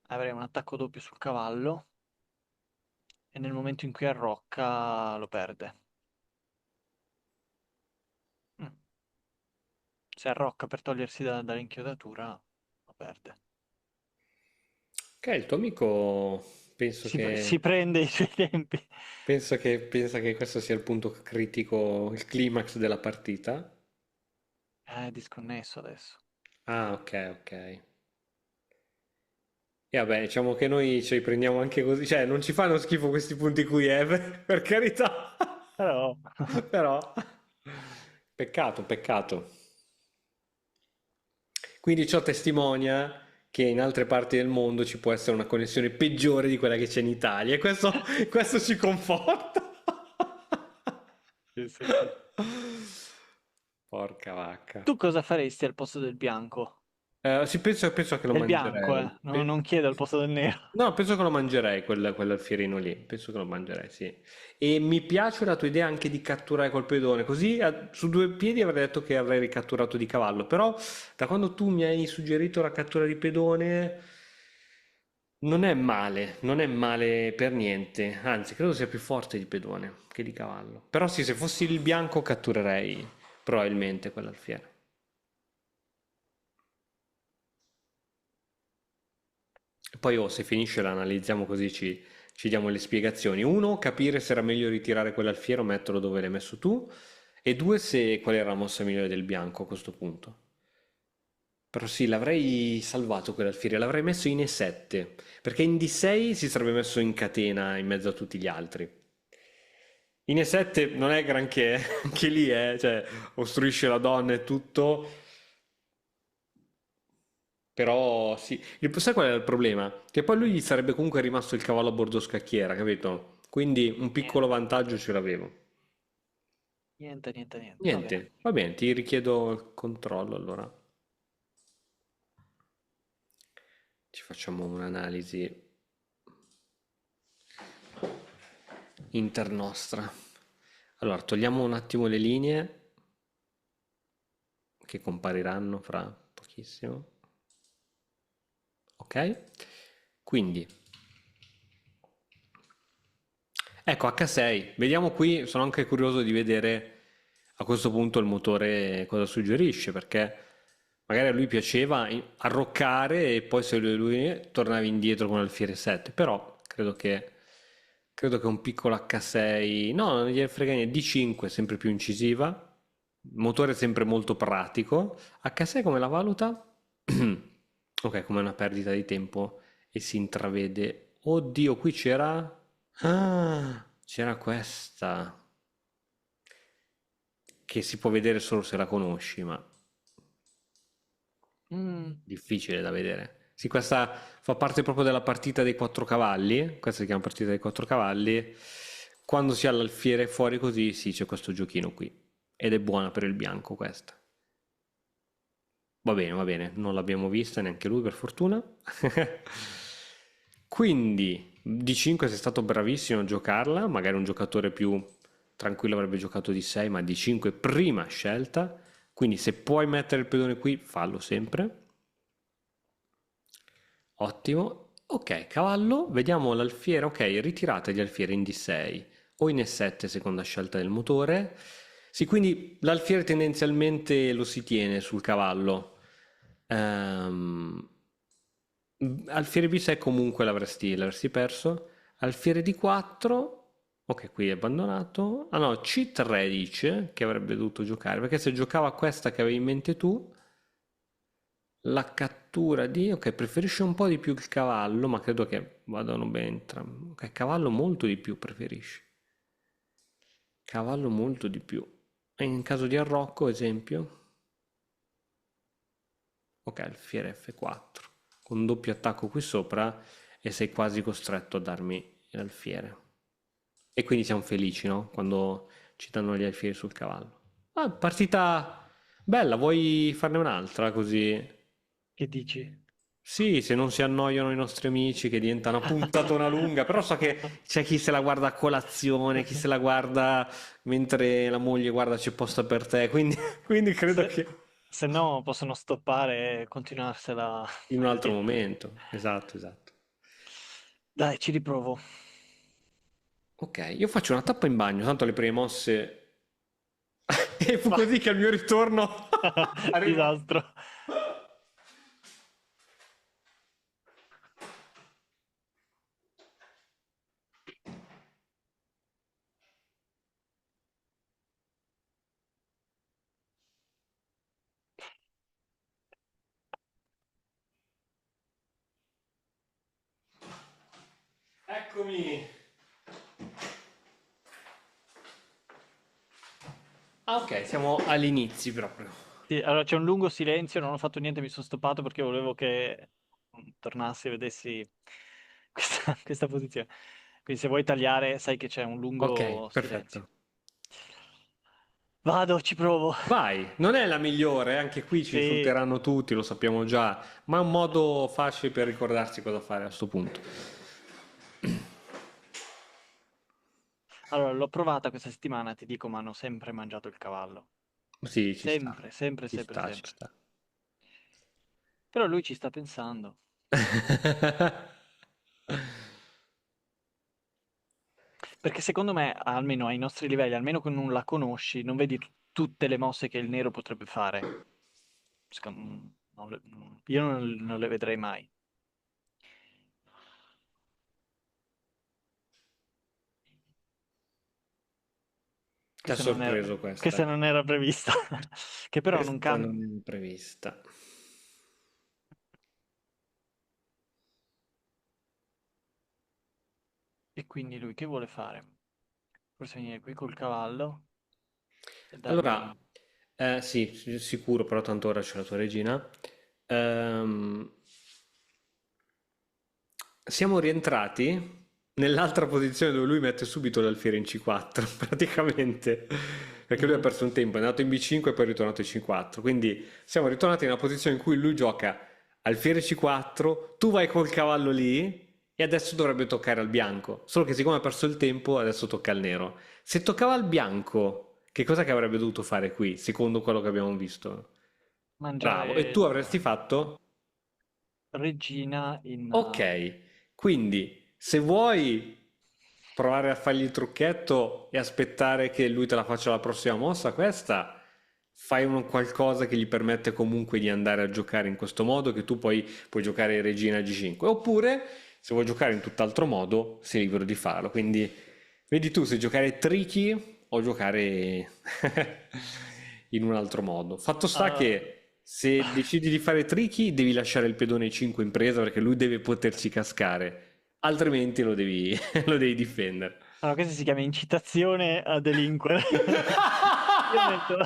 avrei un attacco doppio sul cavallo e nel momento in cui arrocca lo perde. Mm. Se arrocca per togliersi dall'inchiodatura, lo perde. ok, il tuo amico penso Si che, prende i suoi tempi. pensa che questo sia il punto critico, il climax della partita. È disconnesso adesso. Ah, ok, ok. E vabbè, diciamo che noi ci prendiamo anche così, cioè non ci fanno schifo questi punti qui, per carità. Però Però, peccato, peccato. Quindi ciò testimonia che in altre parti del mondo ci può essere una connessione peggiore di quella che c'è in Italia e questo ci conforta. sì, sì, sì. Porca vacca. Tu cosa faresti al posto del bianco? Sì, penso che lo Del bianco, mangerei. non chiedo al posto del nero. No, penso che lo mangerei quell'alfierino lì. Penso che lo mangerei, sì. E mi piace la tua idea anche di catturare col pedone. Così su due piedi avrei detto che avrei ricatturato di cavallo. Però da quando tu mi hai suggerito la cattura di pedone, non è male per niente. Anzi, credo sia più forte di pedone che di cavallo. Però sì, se fossi il bianco catturerei probabilmente quell'alfiere. Poi, se finisce, la analizziamo così ci diamo le spiegazioni. Uno, capire se era meglio ritirare quell'alfiere o metterlo dove l'hai messo tu. E due, qual era la mossa migliore del bianco a questo punto. Però sì, l'avrei salvato quell'alfiere, l'avrei messo in E7, perché in D6 si sarebbe messo in catena in mezzo a tutti gli altri. In E7 non è granché, anche lì, cioè, ostruisce la donna e tutto. Però sì, sai qual è il problema? Che poi lui gli sarebbe comunque rimasto il cavallo a bordo scacchiera, capito? Quindi un piccolo Niente, vantaggio ce l'avevo. niente, niente, niente. Va bene. Niente, va bene, ti richiedo il controllo allora. Ci facciamo un'analisi internostra. Allora, togliamo un attimo le linee che compariranno fra pochissimo. Ok? Quindi, ecco H6, vediamo qui, sono anche curioso di vedere a questo punto il motore cosa suggerisce, perché magari a lui piaceva arroccare e poi se lui tornavi indietro con Alfiere 7, però credo che un piccolo H6, no, non gliene frega niente, D5 sempre più incisiva, motore sempre molto pratico, H6 come la valuta? Ok, come una perdita di tempo e si intravede. Oddio, qui c'era... Ah, c'era questa che si può vedere solo se la conosci, ma Mm. Difficile da vedere. Sì, questa fa parte proprio della partita dei quattro cavalli. Questa si chiama partita dei quattro cavalli. Quando si ha l'alfiere fuori così, sì, c'è questo giochino qui. Ed è buona per il bianco questa. Va bene, non l'abbiamo vista neanche lui per fortuna. Quindi di 5 sei stato bravissimo a giocarla, magari un giocatore più tranquillo avrebbe giocato di 6, ma di 5 prima scelta. Quindi se puoi mettere il pedone qui, fallo sempre. Ottimo. Ok, cavallo, vediamo l'alfiere. Ok, ritirate gli alfieri in D6 o in E7 seconda scelta del motore. Sì, quindi l'alfiere tendenzialmente lo si tiene sul cavallo. Ehm, Alfiere B6 comunque l'avresti perso. Alfiere D4. Ok, qui è abbandonato. Ah no, C3 dice che avrebbe dovuto giocare, perché se giocava questa che avevi in mente tu, la cattura di... Ok, preferisce un po' di più il cavallo, ma credo che vadano bene entrambi. Ok, cavallo molto di più preferisce. Cavallo molto di più. E in caso di arrocco, esempio? Ok, alfiere F4. Con doppio attacco qui sopra e sei quasi costretto a darmi l'alfiere. E quindi siamo felici, no? Quando ci danno gli alfieri sul cavallo. Ah, partita bella, vuoi farne un'altra così? Che dici? Sì, se non si annoiano i nostri amici che diventa una puntatona lunga, però so che c'è chi se la guarda a colazione, chi se la guarda mentre la moglie guarda c'è posta per te, quindi, quindi credo Se, che se no possono stoppare e continuarsela in un altro così. momento. Esatto, esatto. Dai, ci riprovo. Ok, io faccio una tappa in bagno, tanto le prime mosse... E fu Vai. così che al mio ritorno arrivò. Disastro. Eccomi. Ah, ok, siamo agli inizi proprio. Sì, allora c'è un lungo silenzio, non ho fatto niente, mi sono stoppato perché volevo che tornassi e vedessi questa posizione. Quindi se vuoi tagliare, sai che c'è un Ok, lungo silenzio. perfetto. Vado, ci provo. Vai, non è la migliore, anche qui ci Sì, insulteranno tutti, lo sappiamo già, ma è un modo facile per ricordarsi cosa fare a sto punto. allora l'ho provata questa settimana, ti dico, ma hanno sempre mangiato il cavallo. Sì, ci sta, Sempre, sempre, ci sempre, sta, ci sempre. sta. Però lui ci sta pensando. Perché secondo me, almeno ai nostri livelli, almeno che non la conosci, non vedi tutte le mosse che il nero potrebbe fare. Io non le vedrei mai. Ti ha sorpreso questa? Questa non era prevista. Che però non Questa cambia. non è prevista. E quindi lui che vuole fare? Forse venire qui col cavallo e dargli Allora, un... sì, sicuro, però tanto ora c'è la tua regina. Ehm, Siamo rientrati nell'altra posizione dove lui mette subito l'alfiere in C4, praticamente, perché lui ha Mhm. perso un tempo, è andato in B5 e poi è ritornato in C4. Quindi siamo ritornati nella posizione in cui lui gioca alfiere C4, tu vai col cavallo lì e adesso dovrebbe toccare al bianco. Solo che siccome ha perso il tempo, adesso tocca al nero. Se toccava al bianco, che cosa che avrebbe dovuto fare qui, secondo quello che abbiamo visto? Bravo. E Mangiare tu avresti fatto? regina in... Ok, quindi se vuoi provare a fargli il trucchetto e aspettare che lui te la faccia la prossima mossa, questa, fai qualcosa che gli permette comunque di andare a giocare in questo modo, che tu poi puoi giocare regina G5. Oppure, se vuoi giocare in tutt'altro modo, sei libero di farlo. Quindi vedi tu se giocare tricky o giocare in un altro modo. Fatto sta ah, che se decidi di fare tricky, devi lasciare il pedone 5 in presa perché lui deve poterci cascare, altrimenti lo devi, lo devi difendere. allora, questa si chiama incitazione a delinquere. Io metto...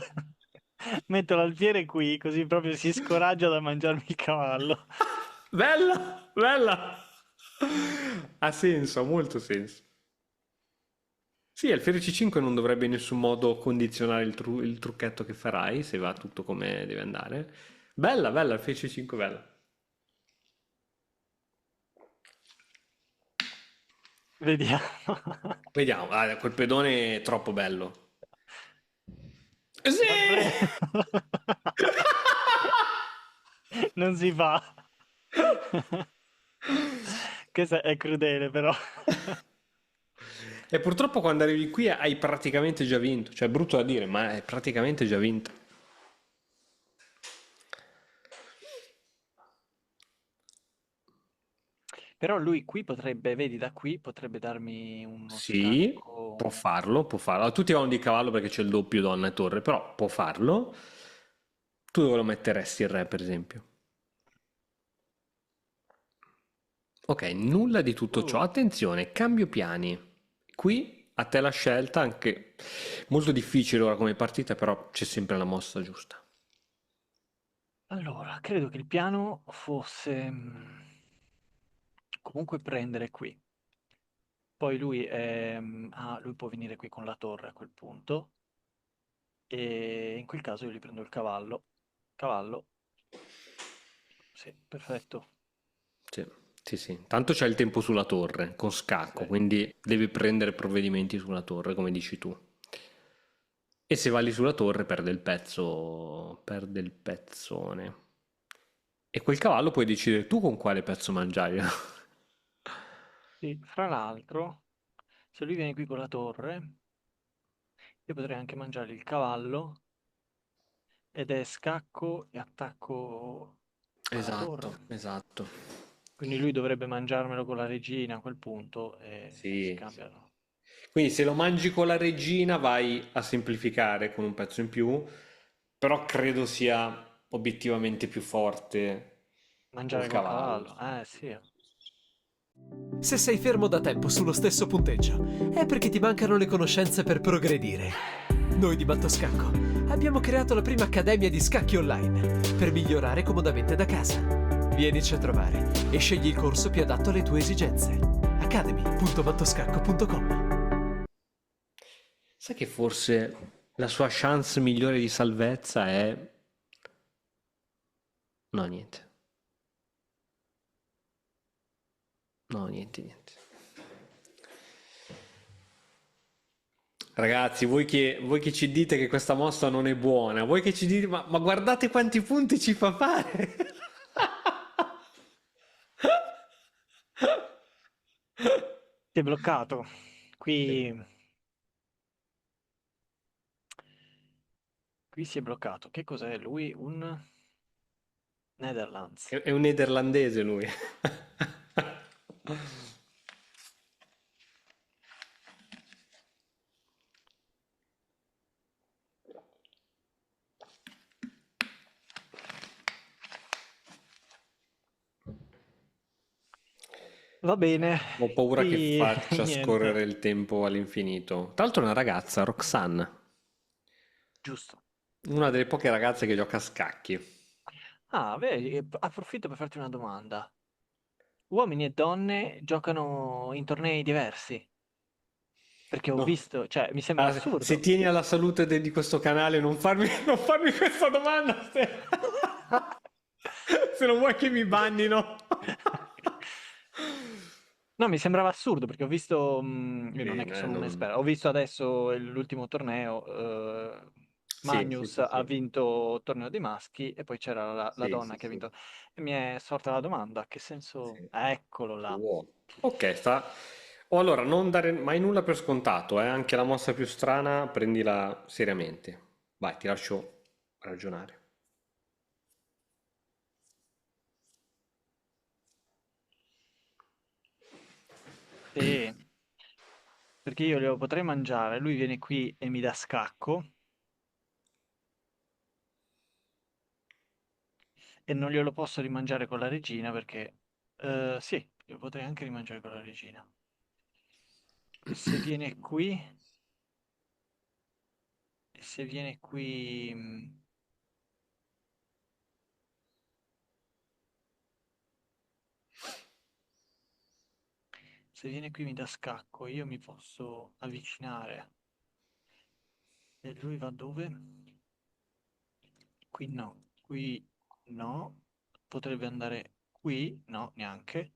Metto l'alfiere qui, così proprio si scoraggia da mangiarmi il cavallo. Bella, bella. Ha senso, ha molto senso. Sì, Alfiere C5 non dovrebbe in nessun modo condizionare il trucchetto che farai, se va tutto come deve andare. Bella, bella, Alfiere C5 bella. Vediamo. Vediamo, ah, quel pedone è troppo bello. Vabbè. Sì! Non si fa. Questa è crudele, però. E purtroppo quando arrivi qui hai praticamente già vinto. Cioè, è brutto da dire, ma è praticamente già vinto. Però lui qui potrebbe, vedi, da qui potrebbe darmi uno Sì, scacco. può farlo, può farlo. Tutti vanno di cavallo perché c'è il doppio donna e torre, però può farlo. Tu dove lo metteresti il re, per esempio? Ok, nulla di tutto ciò. Uh. Attenzione, cambio piani. Qui a te la scelta, anche molto difficile ora come partita, però c'è sempre la mossa giusta. Allora, credo che il piano fosse comunque prendere qui. Poi lui può venire qui con la torre a quel punto. E in quel caso io gli prendo il cavallo. Cavallo, sì, perfetto. Sì, sì, sì. Tanto c'è il tempo sulla torre, con Sì. scacco, quindi devi prendere provvedimenti sulla torre, come dici tu. E se vali sulla torre perde il pezzone. E quel cavallo puoi decidere tu con quale pezzo mangiare. Sì, fra l'altro, se lui viene qui con la torre, io potrei anche mangiare il cavallo ed è scacco e attacco alla Esatto, torre. esatto. Quindi lui dovrebbe mangiarmelo con la regina a quel punto e si Sì, sì. cambiano. Quindi se lo mangi con la regina vai a semplificare con un pezzo in più, però credo sia obiettivamente più forte col Mangiare col cavallo. cavallo, Sì, sì, sì. sì, Se sei fermo da tempo sullo stesso punteggio, è perché ti mancano le conoscenze per progredire. Noi di Battoscacco abbiamo creato la prima accademia di scacchi online per migliorare comodamente da casa. Vienici a trovare e scegli il corso più adatto alle tue esigenze. academy.battoscacco.com. Sai che forse la sua chance migliore di salvezza è... No, niente. No, niente, niente. Ragazzi, voi che ci dite che questa mossa non è buona, voi che ci dite, ma guardate quanti punti ci fa fare! Si è bloccato. Qui, qui si è bloccato. Che cos'è lui? Un Netherlands. È un nederlandese lui. Va bene, Ho paura che qui faccia niente. scorrere il tempo all'infinito. Tra l'altro è una ragazza, Roxanne, Giusto. una delle poche ragazze che gioca a scacchi. Ah, vedi, approfitto per farti una domanda. Uomini e donne giocano in tornei diversi? Perché ho No. visto, cioè, mi sembra Ah, se assurdo. tieni alla salute di questo canale, non farmi questa domanda. Se non vuoi che mi bannino. No, mi sembrava assurdo perché ho visto, io non è che Bene, sono un non... esperto, ho visto adesso l'ultimo torneo, Sì, sì, Magnus sì, ha sì. vinto il torneo dei maschi e poi c'era la Sì, donna sì, che ha sì. vinto. E mi è sorta la domanda, che senso... Sì. Eccolo là. Wow. Ok, sta... O allora, non dare mai nulla per scontato, anche la mossa più strana, prendila seriamente. Vai, ti lascio ragionare. Sì, perché io glielo potrei mangiare, lui viene qui e mi dà scacco e non glielo posso rimangiare con la regina perché... sì, glielo potrei anche rimangiare con la regina. E se viene qui... E se viene qui... Se viene qui mi dà scacco, io mi posso avvicinare. E lui va dove? Qui no, qui no. Potrebbe andare qui, no, neanche.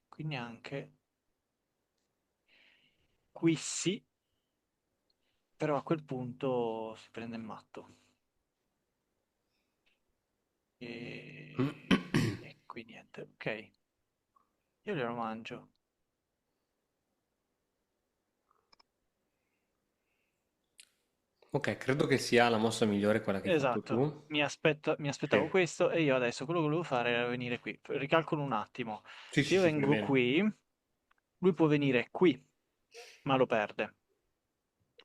Qui neanche. Qui sì, però a quel punto si prende il matto. E qui niente, ok. Io glielo mangio. Ok, credo che sia la mossa migliore quella che hai fatto Esatto, tu. mi Sì, aspettavo questo e io adesso quello che volevo fare era venire qui. Ricalcolo un attimo. sì, Se sì, io sì, fai vengo bene. qui, lui può venire qui, ma lo perde.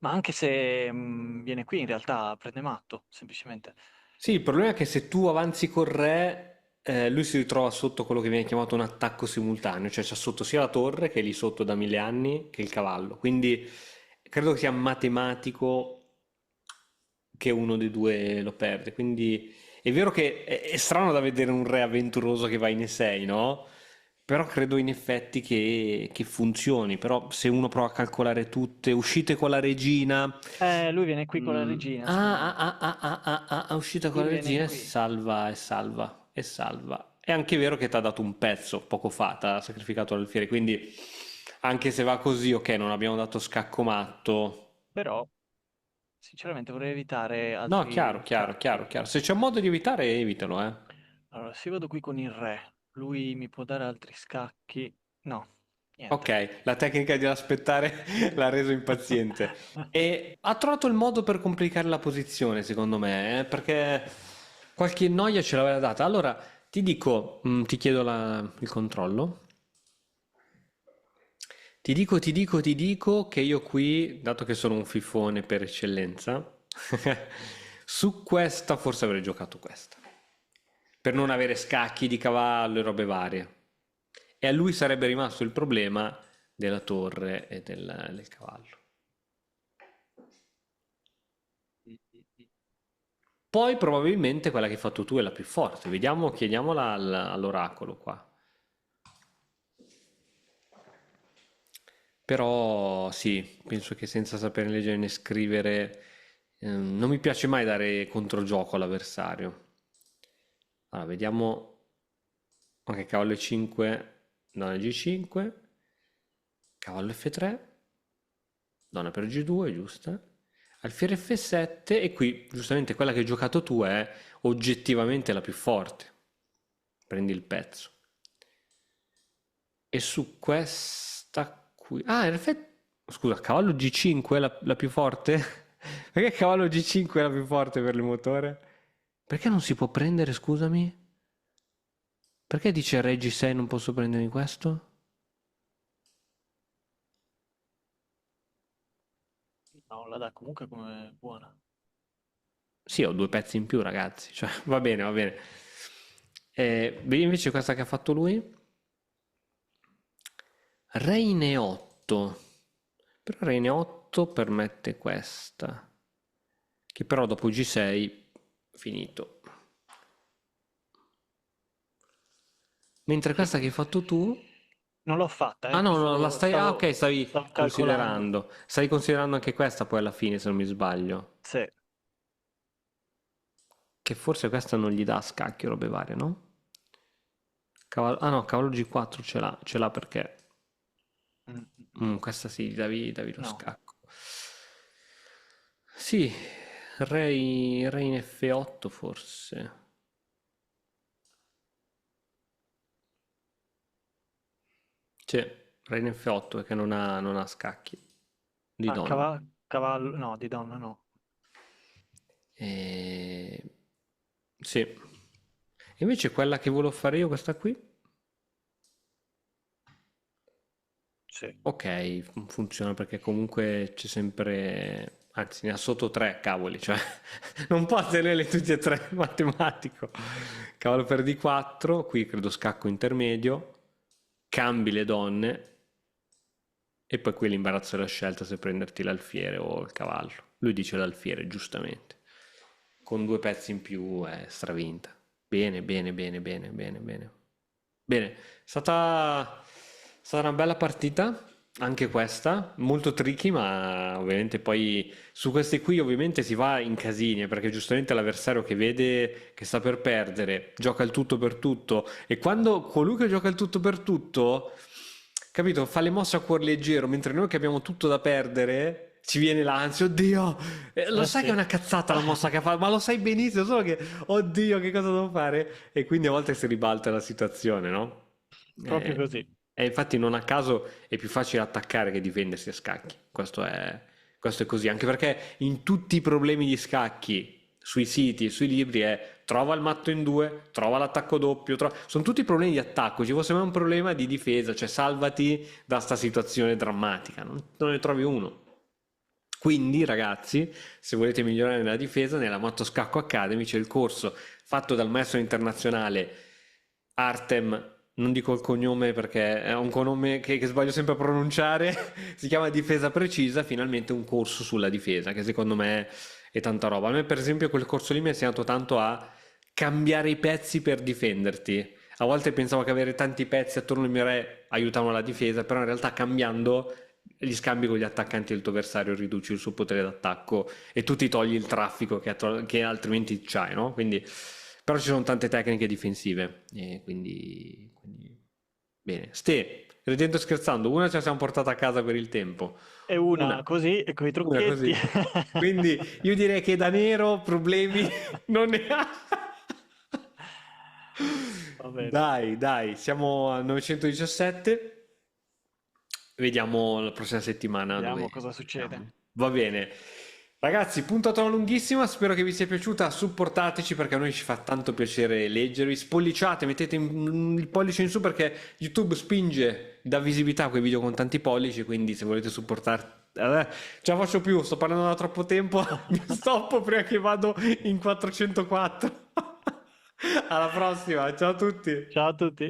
Ma anche se viene qui, in realtà prende matto, semplicemente. Sì, il problema è che se tu avanzi col re, lui si ritrova sotto quello che viene chiamato un attacco simultaneo, cioè c'è sotto sia la torre, che è lì sotto da 1000 anni, che il cavallo. Quindi credo che sia matematico che uno dei due lo perde. Quindi è vero che è strano da vedere un re avventuroso che va in E6, no? Però credo in effetti che funzioni. Però se uno prova a calcolare tutte, uscite con la regina. Lui viene qui con la regina, secondo me. Uscita con Lui la viene regina e qui. salva, e salva, e salva. È anche vero che ti ha dato un pezzo poco fa, ti ha sacrificato l'alfiere, quindi anche se va così, ok, non abbiamo dato scacco matto. Però, sinceramente, vorrei evitare No, altri chiaro, chiaro, scacchi. chiaro, chiaro. Se c'è un modo di evitare, evitalo, eh. Allora, se io vado qui con il re, lui mi può dare altri scacchi? No, niente. Ok, la tecnica di aspettare l'ha reso impaziente. E ha trovato il modo per complicare la posizione, secondo me, perché qualche noia ce l'aveva data. Allora, ti dico, ti chiedo il controllo. Ti dico che io qui, dato che sono un fifone per eccellenza, su questa forse avrei giocato questa, per non avere scacchi di cavallo e robe varie. E a lui sarebbe rimasto il problema della torre e del cavallo. Poi probabilmente quella che hai fatto tu è la più forte. Vediamo, chiediamola all'oracolo qua. Però sì, penso che senza sapere leggere né scrivere, non mi piace mai dare controgioco all'avversario. Allora, vediamo. Ok, cavallo E5, donna G5, cavallo F3, donna per G2, giusta? Alfiere F7 e qui giustamente quella che hai giocato tu è oggettivamente la più forte. Prendi il pezzo. E su questa qui. Ah, in effetti. Scusa, cavallo G5 è la più forte? Perché cavallo G5 è la più forte per il motore? Perché non si può prendere, scusami? Perché dice Re G6 non posso prendermi questo? No, la dà comunque come buona. Sì, ho due pezzi in più, ragazzi. Cioè, va bene, va bene. Vedi invece questa che ha fatto lui? Re in E8. Però Re in E8 permette questa. Che però dopo G6 finito. Mentre Sì, questa che hai fatto tu. non l'ho fatta, Ah no, no, la stai. Ah, ok, stavi stavo calcolando. considerando. Stavi considerando anche questa poi alla fine, se non mi sbaglio. Sì. Che forse questa non gli dà a scacchi o robe varie, no? Ah no, cavallo G4 ce l'ha perché. Mm, mm, mm. Questa sì, davi lo No. scacco. Sì, re in F8 forse. Sì, re in F8 perché non ha scacchi di Ah, donna. cavallo, no, di donna no. E... Sì. Invece quella che volevo fare io, questa qui. Sì. Ok, funziona perché comunque c'è sempre, anzi ne ha sotto tre, cavoli, cioè non può tenerle tutti e tre, matematico. Cavallo per D4, qui credo scacco intermedio, cambi le donne e poi qui l'imbarazzo della scelta se prenderti l'alfiere o il cavallo. Lui dice l'alfiere, giustamente. Con due pezzi in più è stravinta. Bene, bene, bene, bene, bene, bene. Bene, è stata Sarà una bella partita, anche questa, molto tricky, ma ovviamente poi su queste qui ovviamente si va in casini, perché giustamente l'avversario che vede che sta per perdere, gioca il tutto per tutto, e quando colui che gioca il tutto per tutto, capito, fa le mosse a cuor leggero, mentre noi che abbiamo tutto da perdere, ci viene l'ansia, oddio, lo sai che è Sì. una cazzata la mossa che ha fatto, ma lo sai benissimo, solo che, oddio, che cosa devo fare? E quindi a volte si ribalta la situazione, no? Proprio Eh, così. e infatti non a caso è più facile attaccare che difendersi a scacchi. Questo è così, anche perché in tutti i problemi di scacchi, sui siti e sui libri è trova il matto in due, trova l'attacco doppio, sono tutti problemi di attacco, ci fosse mai un problema di difesa, cioè salvati da sta situazione drammatica, non ne trovi uno. Quindi, ragazzi, se volete migliorare nella difesa, nella Matto Scacco Academy c'è il corso fatto dal maestro internazionale Artem, non dico il cognome perché è un cognome che sbaglio sempre a pronunciare, si chiama Difesa Precisa, finalmente un corso sulla difesa, che secondo me è tanta roba. A me, per esempio, quel corso lì mi ha insegnato tanto a cambiare i pezzi per difenderti. A volte pensavo che avere tanti pezzi attorno al mio re aiutavano la difesa, però in realtà cambiando gli scambi con gli attaccanti del tuo avversario riduci il suo potere d'attacco e tu ti togli il traffico che altrimenti c'hai, no? Quindi, però ci sono tante tecniche difensive e quindi bene. Ste, ridendo e scherzando, una ce la siamo portata a casa per il tempo, E una una, così, e con i una trucchetti. così. Quindi io direi che da nero problemi non ne ha. Va bene. Dai, dai, siamo a 917. Vediamo la prossima settimana Vediamo dove cosa siamo. succede. Va bene. Ragazzi, puntata lunghissima, spero che vi sia piaciuta, supportateci perché a noi ci fa tanto piacere leggervi, spolliciate, mettete il pollice in su perché YouTube spinge, dà visibilità a quei video con tanti pollici, quindi se volete supportarci, ce la faccio più, sto parlando da troppo tempo, mi stoppo prima che vado in 404. Alla prossima, ciao a tutti! Ciao a tutti.